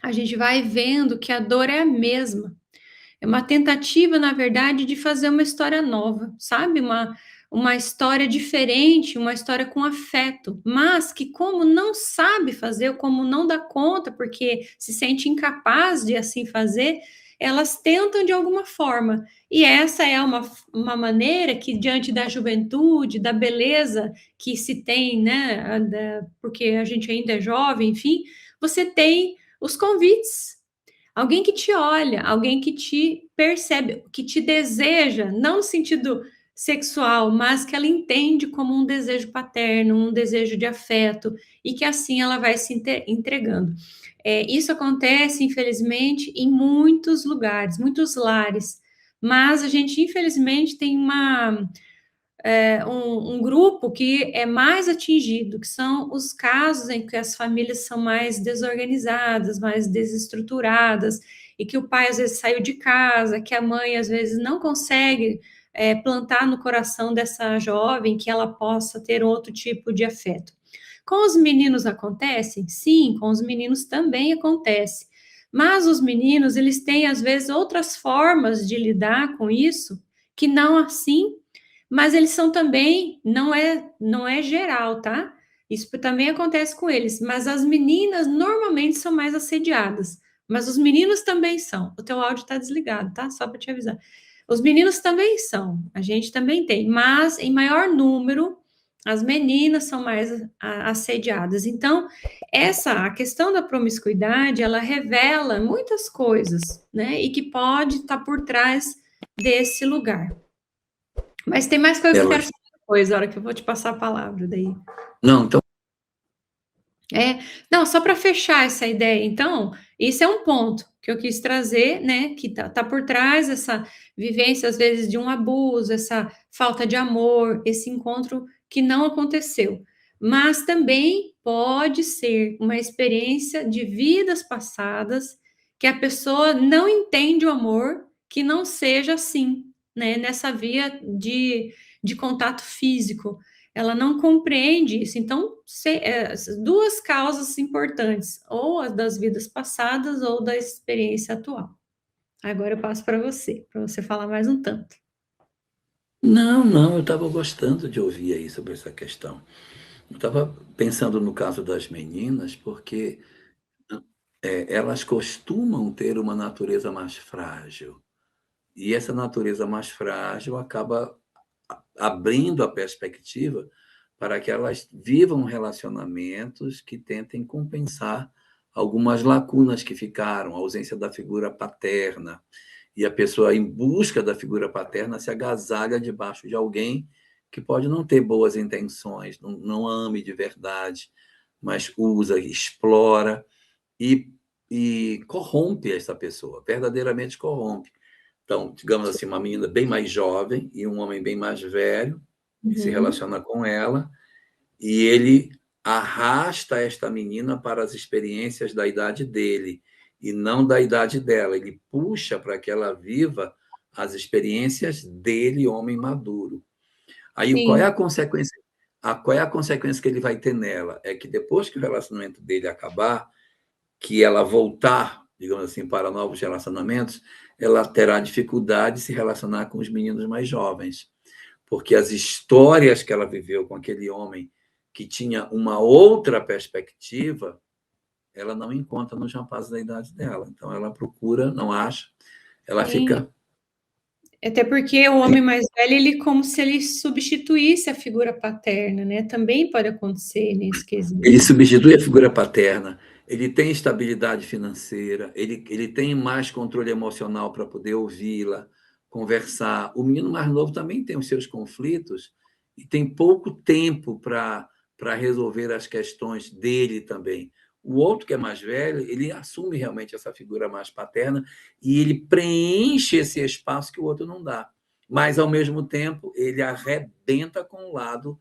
A gente vai vendo que a dor é a mesma. É uma tentativa, na verdade, de fazer uma história nova, sabe? Uma história diferente, uma história com afeto, mas que, como não sabe fazer, como não dá conta, porque se sente incapaz de assim fazer, elas tentam de alguma forma. E essa é uma maneira que, diante da juventude, da beleza que se tem, né? Porque a gente ainda é jovem, enfim, você tem os convites. Alguém que te olha, alguém que te percebe, que te deseja, não no sentido sexual, mas que ela entende como um desejo paterno, um desejo de afeto, e que assim ela vai se entregando. Isso acontece, infelizmente, em muitos lugares, muitos lares, mas a gente, infelizmente, tem um grupo que é mais atingido, que são os casos em que as famílias são mais desorganizadas, mais desestruturadas, e que o pai às vezes saiu de casa, que a mãe às vezes não consegue plantar no coração dessa jovem que ela possa ter outro tipo de afeto. Com os meninos acontece? Sim, com os meninos também acontece. Mas os meninos, eles têm às vezes outras formas de lidar com isso, que não assim, mas eles são também, não é geral, tá? Isso também acontece com eles, mas as meninas normalmente são mais assediadas, mas os meninos também são. O teu áudio está desligado, tá? Só para te avisar. Os meninos também são, a gente também tem, mas em maior número as meninas são mais assediadas. Então, a questão da promiscuidade, ela revela muitas coisas, né? E que pode estar por trás desse lugar. Mas tem mais coisa que eu quero saber depois, a hora que eu vou te passar a palavra daí. Não, então. Não, só para fechar essa ideia, então, isso é um ponto que eu quis trazer, né? Que tá por trás dessa vivência, às vezes, de um abuso, essa falta de amor, esse encontro que não aconteceu. Mas também pode ser uma experiência de vidas passadas que a pessoa não entende o amor, que não seja assim, né? Nessa via de contato físico ela não compreende isso. Então, duas causas importantes, ou as das vidas passadas ou da experiência atual. Agora eu passo para você falar mais um tanto. Não, eu estava gostando de ouvir aí sobre essa questão. Eu estava pensando no caso das meninas, porque elas costumam ter uma natureza mais frágil. E essa natureza mais frágil acaba abrindo a perspectiva para que elas vivam relacionamentos que tentem compensar algumas lacunas que ficaram, a ausência da figura paterna. E a pessoa, em busca da figura paterna, se agasalha debaixo de alguém que pode não ter boas intenções, não ame de verdade, mas usa, explora e, e corrompe essa pessoa, verdadeiramente corrompe. Então, digamos assim, uma menina bem mais jovem e um homem bem mais velho, e se Uhum. relaciona com ela, e ele arrasta esta menina para as experiências da idade dele, e não da idade dela. Ele puxa para que ela viva as experiências dele, homem maduro. Aí, qual é Sim, a consequência? Qual é a consequência que ele vai ter nela? É que depois que o relacionamento dele acabar, que ela voltar, digamos assim, para novos relacionamentos, ela terá dificuldade de se relacionar com os meninos mais jovens, porque as histórias que ela viveu com aquele homem que tinha uma outra perspectiva, ela não encontra nos rapazes da idade dela. Então, ela procura, não acha, ela sim. fica. Até porque o homem mais velho, ele como se ele substituísse a figura paterna, né? Também pode acontecer nesse Ele quesito. substitui a figura paterna, ele tem estabilidade financeira, ele tem mais controle emocional para poder ouvi-la, conversar. O menino mais novo também tem os seus conflitos e tem pouco tempo para resolver as questões dele também. O outro, que é mais velho, ele assume realmente essa figura mais paterna e ele preenche esse espaço que o outro não dá. Mas, ao mesmo tempo, ele arrebenta com o lado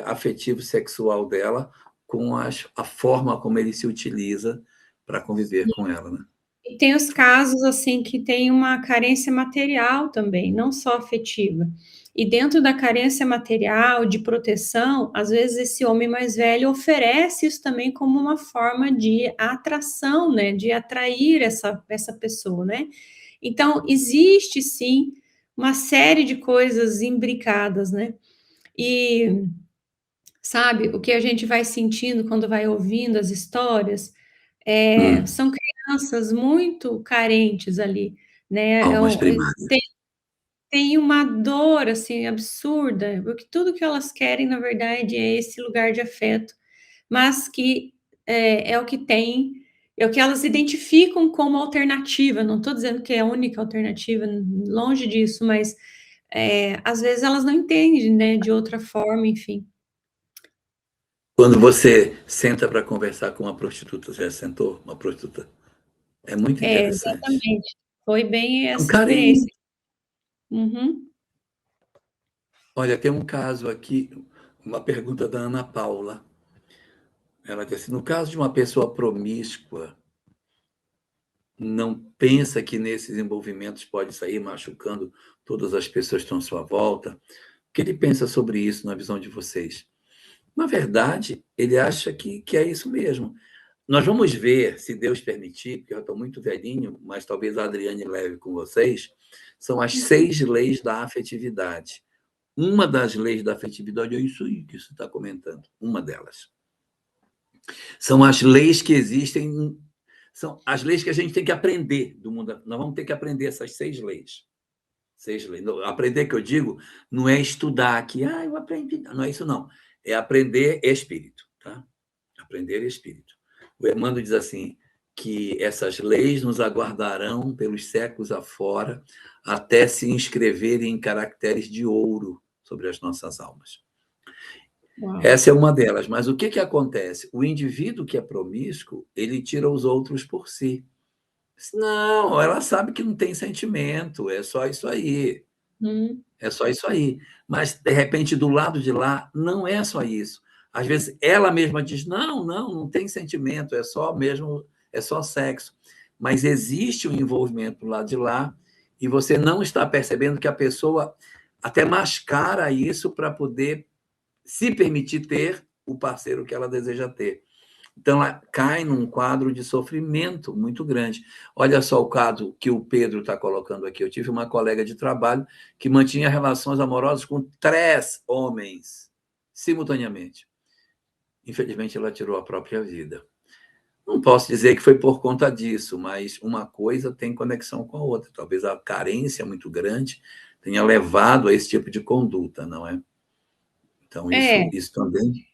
afetivo sexual dela, com a forma como ele se utiliza para conviver com ela, né? E tem os casos, assim, que tem uma carência material também, não só afetiva. E dentro da carência material, de proteção, às vezes esse homem mais velho oferece isso também como uma forma de atração, né? De atrair essa pessoa, né? Então, existe sim uma série de coisas imbricadas, né? E sabe, o que a gente vai sentindo quando vai ouvindo as histórias, Hum, são crianças muito carentes ali, né, almas primárias. tem uma dor, assim, absurda, porque tudo que elas querem, na verdade, é esse lugar de afeto, mas que é o que tem, é o que elas identificam como alternativa, não estou dizendo que é a única alternativa, longe disso, mas, às vezes elas não entendem, né, de outra forma, enfim. Quando você senta para conversar com uma prostituta, você já sentou? Uma prostituta? É muito É, interessante. exatamente. Foi bem É um essa carinho. experiência. Uhum. Olha, tem um caso aqui, uma pergunta da Ana Paula. Ela disse: no caso de uma pessoa promíscua, não pensa que nesses envolvimentos pode sair machucando todas as pessoas que estão à sua volta? O que ele pensa sobre isso na visão de vocês? Na verdade, ele acha que é isso mesmo. Nós vamos ver, se Deus permitir, porque eu estou muito velhinho, mas talvez a Adriane leve com vocês, são as Uhum. 6 leis da afetividade. Uma das leis da afetividade é isso aí que você está comentando, uma delas. São as leis que existem, são as leis que a gente tem que aprender do mundo. Nós vamos ter que aprender essas 6 leis. 6 leis. Aprender, que eu digo, não é estudar aqui, eu aprendi. Não é isso, não. É aprender espírito. Tá? Aprender espírito. O Emmanuel diz assim, que essas leis nos aguardarão pelos séculos afora, até se inscreverem em caracteres de ouro sobre as nossas almas. Uau. Essa é uma delas. Mas o que acontece? O indivíduo que é promíscuo, ele tira os outros por si. Não, ela sabe que não tem sentimento, é só isso aí. Hum. É só isso aí. Mas, de repente, do lado de lá, não é só isso. Às vezes, ela mesma diz: não, não, não tem sentimento, é só mesmo, é só sexo. Mas existe um envolvimento do lado de lá e você não está percebendo que a pessoa até mascara isso para poder se permitir ter o parceiro que ela deseja ter. Então, ela cai num quadro de sofrimento muito grande. Olha só o caso que o Pedro está colocando aqui. Eu tive uma colega de trabalho que mantinha relações amorosas com 3 homens simultaneamente. infelizmente ela tirou a própria vida. Não posso dizer que foi por conta disso, mas uma coisa tem conexão com a outra. Talvez a carência muito grande tenha levado a esse tipo de conduta, não é? Então, isso, É, isso também.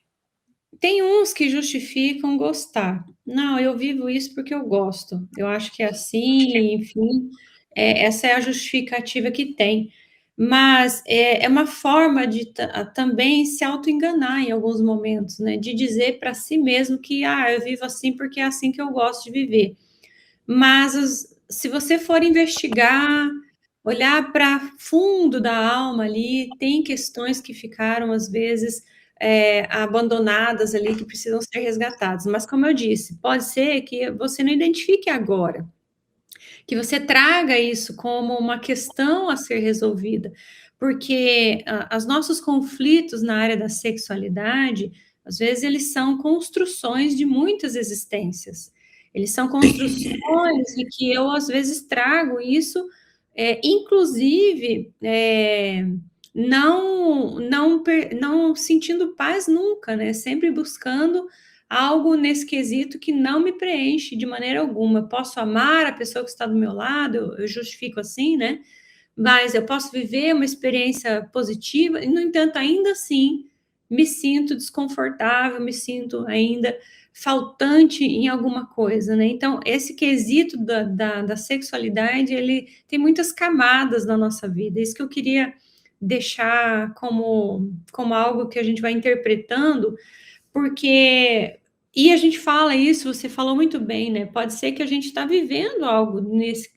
tem uns que justificam gostar. Não, eu vivo isso porque eu gosto. Eu acho que é assim, enfim, essa é a justificativa que tem. Mas é uma forma de também se auto-enganar em alguns momentos, né? De dizer para si mesmo que, eu vivo assim porque é assim que eu gosto de viver. Mas se você for investigar, olhar para fundo da alma ali, tem questões que ficaram, às vezes, abandonadas ali, que precisam ser resgatadas. Mas, como eu disse, pode ser que você não identifique agora, que você traga isso como uma questão a ser resolvida, porque os nossos conflitos na área da sexualidade, às vezes, eles são construções de muitas existências. Eles são construções e que eu, às vezes, trago isso, inclusive, não sentindo paz nunca, né? Sempre buscando algo nesse quesito que não me preenche de maneira alguma. Eu posso amar a pessoa que está do meu lado, eu justifico assim, né? Mas eu posso viver uma experiência positiva, e, no entanto, ainda assim, me sinto desconfortável, me sinto ainda faltante em alguma coisa, né? Então, esse quesito da sexualidade, ele tem muitas camadas na nossa vida. Isso que eu queria deixar como algo que a gente vai interpretando, porque, e a gente fala isso, você falou muito bem, né? Pode ser que a gente está vivendo algo nisso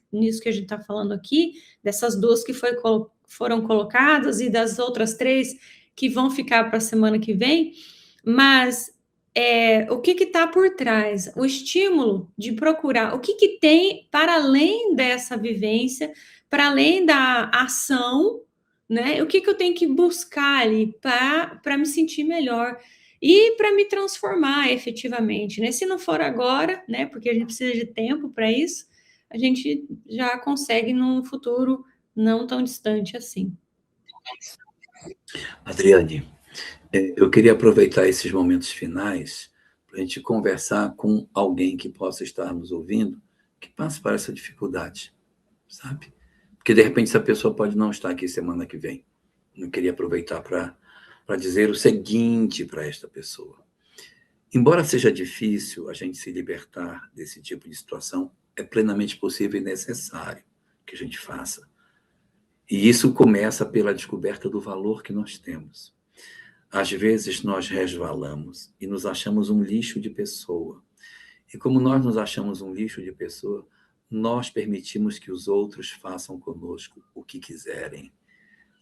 que a gente está falando aqui, dessas duas que foram colocadas e das outras três que vão ficar para a semana que vem, mas o que está por trás? O estímulo de procurar o que tem para além dessa vivência, para além da ação, né? O que eu tenho que buscar ali para me sentir melhor e para me transformar efetivamente, né? Se não for agora, né? Porque a gente precisa de tempo para isso, a gente já consegue num futuro não tão distante assim. Adriane, eu queria aproveitar esses momentos finais para a gente conversar com alguém que possa estar nos ouvindo, que passe por essa dificuldade, sabe? Porque, de repente, essa pessoa pode não estar aqui semana que vem. Eu queria aproveitar para dizer o seguinte para esta pessoa. Embora seja difícil a gente se libertar desse tipo de situação, é plenamente possível e necessário que a gente faça. E isso começa pela descoberta do valor que nós temos. Às vezes nós resvalamos e nos achamos um lixo de pessoa. E como nós nos achamos um lixo de pessoa, nós permitimos que os outros façam conosco o que quiserem.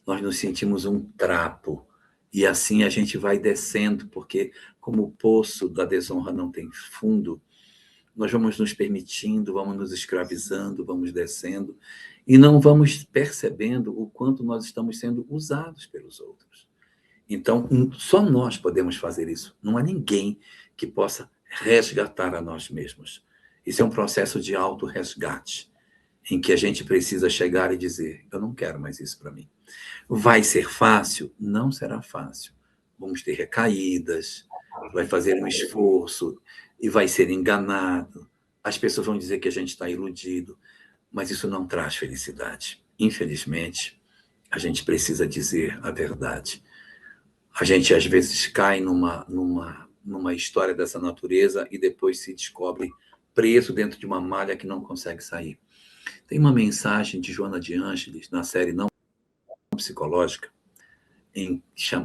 Nós nos sentimos um trapo. E assim a gente vai descendo, porque como o poço da desonra não tem fundo, nós vamos nos permitindo, vamos nos escravizando, vamos descendo, e não vamos percebendo o quanto nós estamos sendo usados pelos outros. Então, só nós podemos fazer isso. Não há ninguém que possa resgatar a nós mesmos. Isso é um processo de auto-resgate, em que a gente precisa chegar e dizer: eu não quero mais isso para mim. Vai ser fácil? Não será fácil. Vamos ter recaídas, vai fazer um esforço e vai ser enganado. As pessoas vão dizer que a gente está iludido, mas isso não traz felicidade. Infelizmente, a gente precisa dizer a verdade. A gente, às vezes, cai numa história dessa natureza e depois se descobre preso dentro de uma malha que não consegue sair. Tem uma mensagem de Joana de Ângeles, na série Não Psicológica,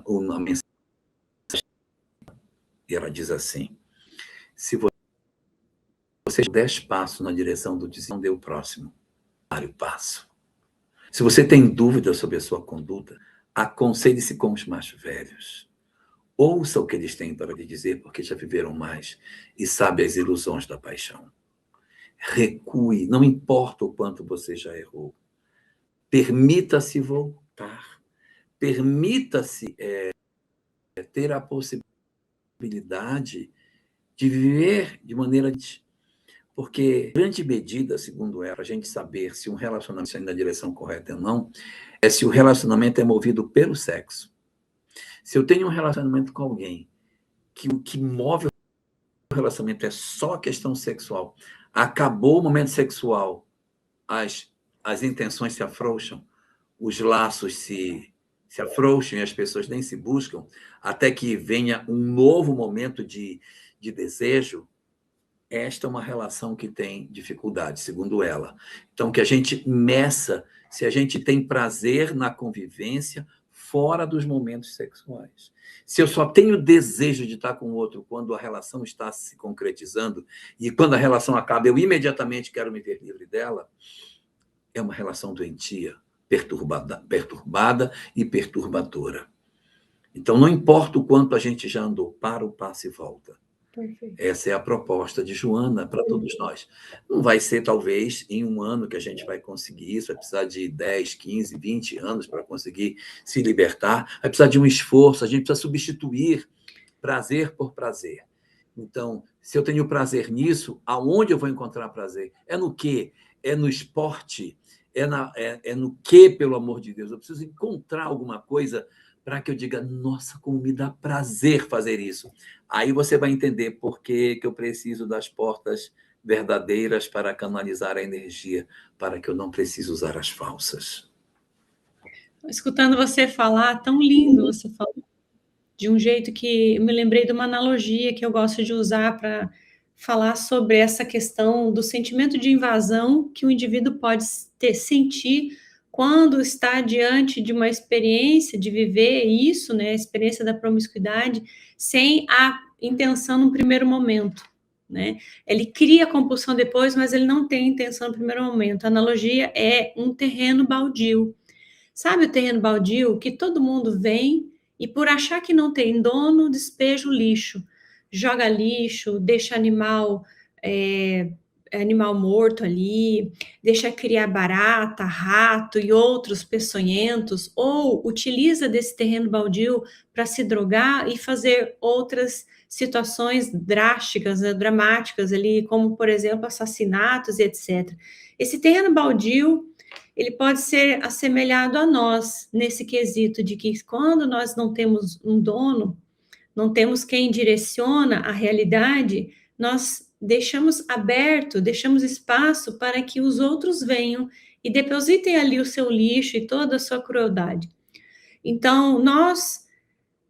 uma mensagem, e ela diz assim: se você 10 passos na direção do desvio, não dê o próximo, dê o passo. Se você tem dúvida sobre a sua conduta, aconselhe-se com os mais velhos. Ouça o que eles têm para lhe dizer, porque já viveram mais e sabe as ilusões da paixão. Recue, não importa o quanto você já errou. Permita-se voltar. Permita-se ter a possibilidade de viver de maneira... Porque, grande medida, segundo ela, a gente saber se um relacionamento está indo na direção correta ou não, é se o relacionamento é movido pelo sexo. Se eu tenho um relacionamento com alguém que o que move o relacionamento é só a questão sexual, acabou o momento sexual, as intenções se afrouxam, os laços se afrouxam e as pessoas nem se buscam, até que venha um novo momento de desejo, esta é uma relação que tem dificuldade, segundo ela. Então, que a gente meça se a gente tem prazer na convivência fora dos momentos sexuais. Se eu só tenho desejo de estar com o outro quando a relação está se concretizando, e quando a relação acaba, eu imediatamente quero me ver livre dela, é uma relação doentia, perturbada e perturbadora. Então, não importa o quanto a gente já andou, para o passo e volta. Perfeito. Essa é a proposta de Joana para todos nós. Não vai ser, talvez, em um ano que a gente vai conseguir isso, vai precisar de 10, 15, 20 anos para conseguir se libertar, vai precisar de um esforço, a gente precisa substituir prazer por prazer. Então, se eu tenho prazer nisso, aonde eu vou encontrar prazer? É no quê? É no esporte? É no quê, pelo amor de Deus? Eu preciso encontrar alguma coisa para que eu diga, nossa, como me dá prazer fazer isso. Aí você vai entender por que eu preciso das portas verdadeiras para canalizar a energia, para que eu não precise usar as falsas. Escutando você falar, tão lindo você falou, de um jeito que eu me lembrei de uma analogia que eu gosto de usar para falar sobre essa questão do sentimento de invasão que o indivíduo pode sentir quando está diante de uma experiência de viver isso, né, a experiência da promiscuidade, sem a intenção no primeiro momento, né? Ele cria a compulsão depois, mas ele não tem intenção no primeiro momento. A analogia é um terreno baldio. Sabe o terreno baldio que todo mundo vem e por achar que não tem dono, despeja o lixo, joga lixo, deixa animal morto ali, deixa criar barata, rato e outros peçonhentos, ou utiliza desse terreno baldio para se drogar e fazer outras situações drásticas, né, dramáticas ali, como, por exemplo, assassinatos e etc. Esse terreno baldio, ele pode ser assemelhado a nós, nesse quesito de que quando nós não temos um dono, não temos quem direciona a realidade, nós deixamos aberto, deixamos espaço para que os outros venham e depositem ali o seu lixo e toda a sua crueldade. Então, nós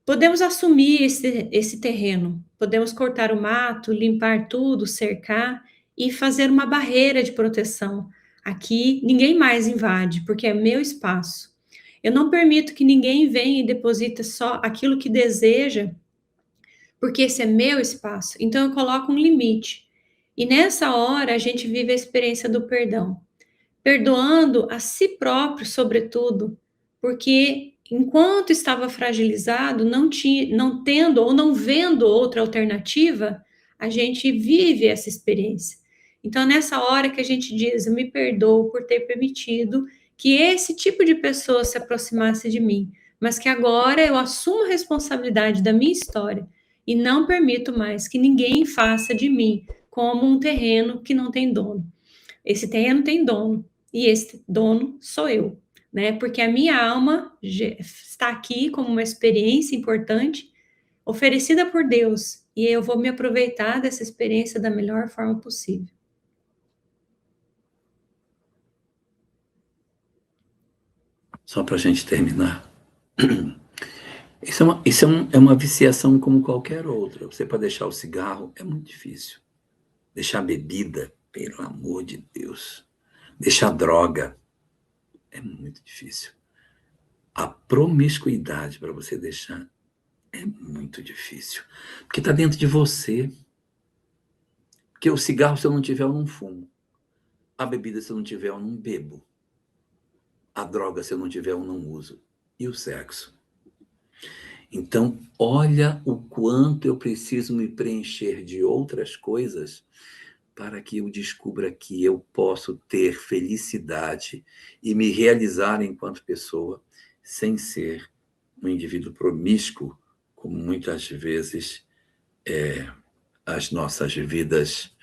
podemos assumir esse terreno, podemos cortar o mato, limpar tudo, cercar e fazer uma barreira de proteção. Aqui ninguém mais invade, porque é meu espaço. Eu não permito que ninguém venha e deposite só aquilo que deseja, porque esse é meu espaço. Então eu coloco um limite. E nessa hora a gente vive a experiência do perdão, perdoando a si próprio, sobretudo, porque enquanto estava fragilizado, não tendo ou não vendo outra alternativa, a gente vive essa experiência. Então, nessa hora que a gente diz, eu me perdoo por ter permitido que esse tipo de pessoa se aproximasse de mim, mas que agora eu assumo a responsabilidade da minha história e não permito mais que ninguém faça de mim como um terreno que não tem dono. Esse terreno tem dono, e esse dono sou eu, né? Porque a minha alma está aqui como uma experiência importante, oferecida por Deus, e eu vou me aproveitar dessa experiência da melhor forma possível. Só para a gente terminar. Isso é uma viciação como qualquer outra. Você, para deixar o cigarro, é muito difícil. Deixar a bebida, pelo amor de Deus. Deixar a droga, é muito difícil. A promiscuidade para você deixar é muito difícil. Porque está dentro de você. Porque o cigarro, se eu não tiver, eu não fumo. A bebida, se eu não tiver, eu não bebo. A droga, se eu não tiver, eu não uso. E o sexo? Então, olha o quanto eu preciso me preencher de outras coisas para que eu descubra que eu posso ter felicidade e me realizar enquanto pessoa sem ser um indivíduo promíscuo, como muitas vezes as nossas vidas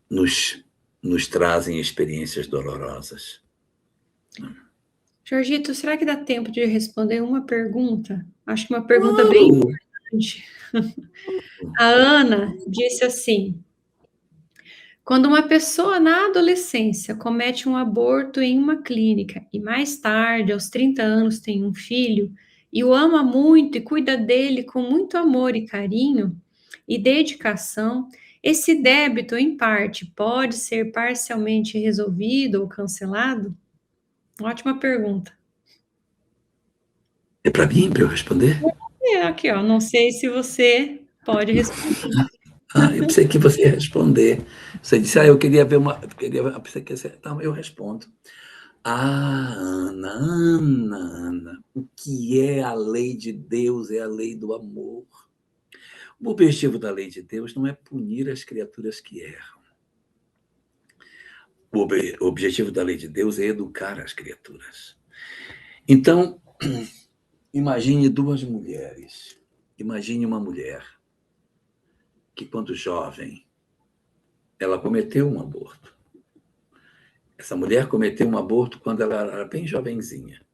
nos trazem experiências dolorosas. Jorgito, será que dá tempo de responder uma pergunta? Acho que uma pergunta bem importante. A Ana disse assim: quando uma pessoa na adolescência comete um aborto em uma clínica e mais tarde, aos 30 anos, tem um filho e o ama muito e cuida dele com muito amor e carinho e dedicação, esse débito, em parte, pode ser parcialmente resolvido ou cancelado? Ótima pergunta. É para mim, para eu responder? Aqui, ó, não sei se você pode responder. Eu pensei que você ia responder. Você disse, eu queria ver uma. Eu pensei que você... Não, eu respondo. Ana, Ana, Ana, o que é a lei de Deus é a lei do amor. O objetivo da lei de Deus não é punir as criaturas que erram. O objetivo da lei de Deus é educar as criaturas. Então, imagine duas mulheres. Imagine uma mulher que, quando jovem, ela cometeu um aborto. Essa mulher cometeu um aborto quando ela era bem jovenzinha.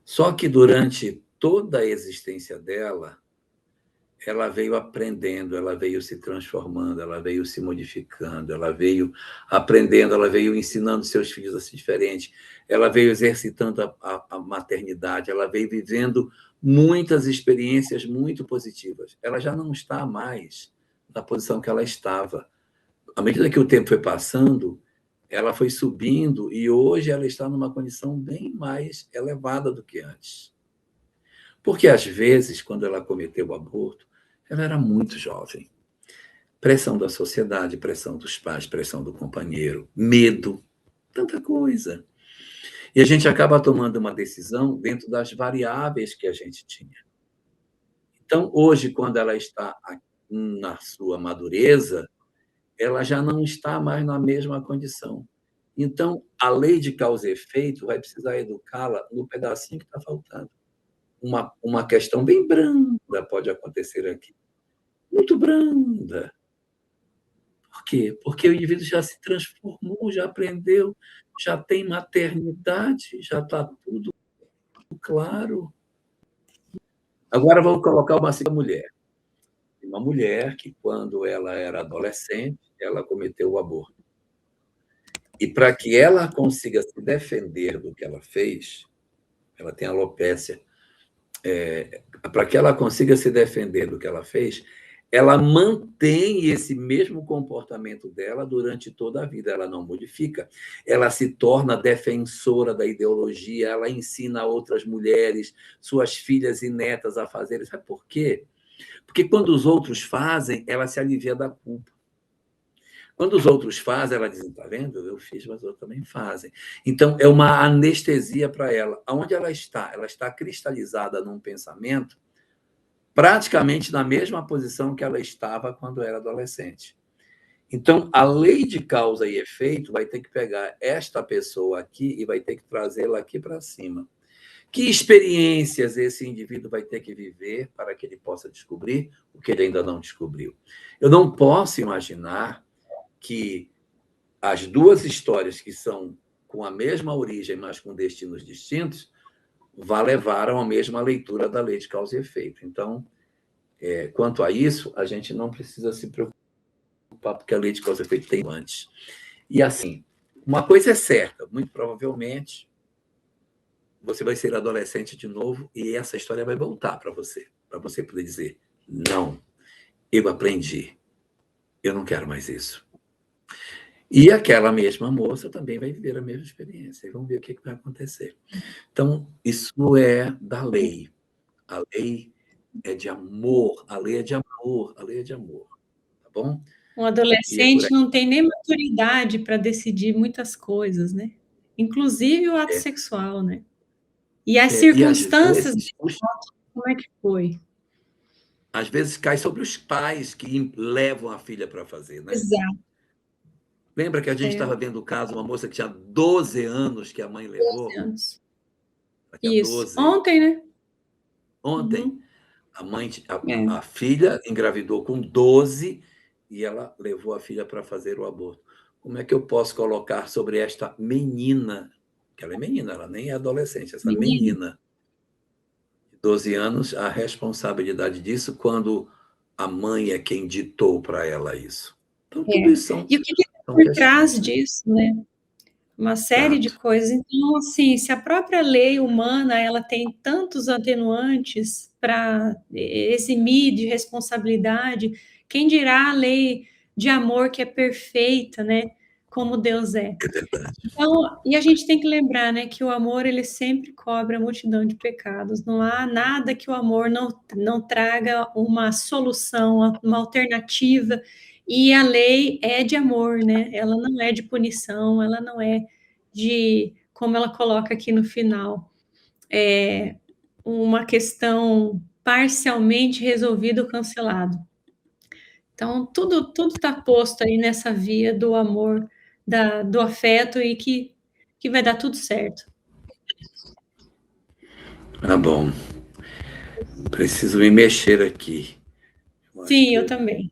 Só que durante toda a existência dela, ela veio aprendendo, ela veio se transformando, ela veio se modificando, ela veio aprendendo, ela veio ensinando seus filhos a ser diferentes, ela veio exercitando a maternidade, ela veio vivendo muitas experiências muito positivas. Ela já não está mais na posição que ela estava. À medida que o tempo foi passando, ela foi subindo e hoje ela está numa condição bem mais elevada do que antes. Porque, às vezes, quando ela cometeu o aborto, ela era muito jovem. Pressão da sociedade, pressão dos pais, pressão do companheiro, medo, tanta coisa. E a gente acaba tomando uma decisão dentro das variáveis que a gente tinha. Então, hoje, quando ela está na sua madureza, ela já não está mais na mesma condição. Então, a lei de causa e efeito vai precisar educá-la no pedacinho que está faltando. Uma questão bem branda pode acontecer aqui. Muito branda. Por quê? Porque o indivíduo já se transformou, já aprendeu, já tem maternidade, já está tudo claro. Agora vamos colocar uma segunda mulher. Uma mulher que, quando ela era adolescente, ela cometeu o aborto. E para que ela consiga se defender do que ela fez, ela tem alopécia, para que ela consiga se defender do que ela fez, ela mantém esse mesmo comportamento dela durante toda a vida, ela não modifica. Ela se torna defensora da ideologia, ela ensina outras mulheres, suas filhas e netas a fazerem. Sabe por quê? Porque quando os outros fazem, ela se alivia da culpa. Quando os outros fazem, ela diz, está vendo? Eu fiz, mas outros também fazem. Então, é uma anestesia para ela. Aonde ela está? Ela está cristalizada num pensamento praticamente na mesma posição que ela estava quando era adolescente. Então, a lei de causa e efeito vai ter que pegar esta pessoa aqui e vai ter que trazê-la aqui para cima. Que experiências esse indivíduo vai ter que viver para que ele possa descobrir o que ele ainda não descobriu? Eu não posso imaginar que as duas histórias que são com a mesma origem, mas com destinos distintos, vá levar a mesma leitura da lei de causa e efeito. Então, quanto a isso, a gente não precisa se preocupar, porque a lei de causa e efeito tem antes. E, assim, uma coisa é certa, muito provavelmente você vai ser adolescente de novo e essa história vai voltar para você poder dizer, não, eu aprendi, eu não quero mais isso. E aquela mesma moça também vai viver a mesma experiência. E vamos ver o que vai acontecer. Então, isso é da lei. A lei é de amor, a lei é de amor, a lei é de amor. Tá bom? Um adolescente não tem nem maturidade para decidir muitas coisas, né? Inclusive o ato sexual, né? E as circunstâncias vezes, como é que foi? Às vezes cai sobre os pais que levam a filha para fazer, né? Exato. Lembra que a gente estava vendo o caso, uma moça que tinha 12 anos que a mãe levou? 12 anos. Tinha Isso. 12. Ontem, né? Ontem. Uhum. A filha engravidou com 12 e ela levou a filha para fazer o aborto. Como é que eu posso colocar sobre esta menina, que ela é menina, ela nem é adolescente, essa menina de 12 anos, a responsabilidade disso quando a mãe é quem ditou para ela isso. Então, tudo isso E o que está são por trás questões, né? disso, né? Uma série de Exato. coisas. Então, assim, se a própria lei humana ela tem tantos atenuantes para eximir de responsabilidade, quem dirá a lei de amor que é perfeita, né? Como Deus é. É verdade. Então, e a gente tem que lembrar, né, que o amor ele sempre cobre a multidão de pecados. Não há nada que o amor não traga uma solução, uma alternativa. E a lei é de amor, né? Ela não é de punição, ela não é de, como ela coloca aqui no final, uma questão parcialmente resolvida ou cancelado. Então, tudo está posto aí nessa via do amor, do afeto e que vai dar tudo certo. Tá bom. Preciso me mexer aqui. Sim, eu também.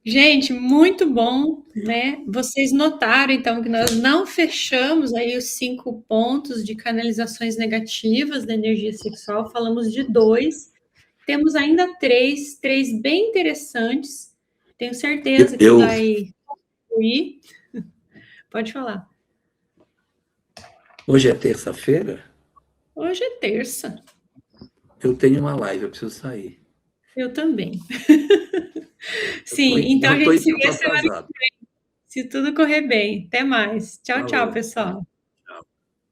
Gente, muito bom, né? Vocês notaram, então, que nós não fechamos aí os 5 pontos de canalizações negativas da energia sexual, falamos de 2. Temos ainda três bem interessantes. Tenho certeza que Eu, vai fluir. Pode falar. hoje é terça-feira? Hoje é terça. Eu tenho uma live, eu preciso sair. Eu também. Sim, então a Não estou gente em se tempo vê semana que atrasado. vem, se tudo correr bem. Até mais. Tchau, tchau, Falou. pessoal.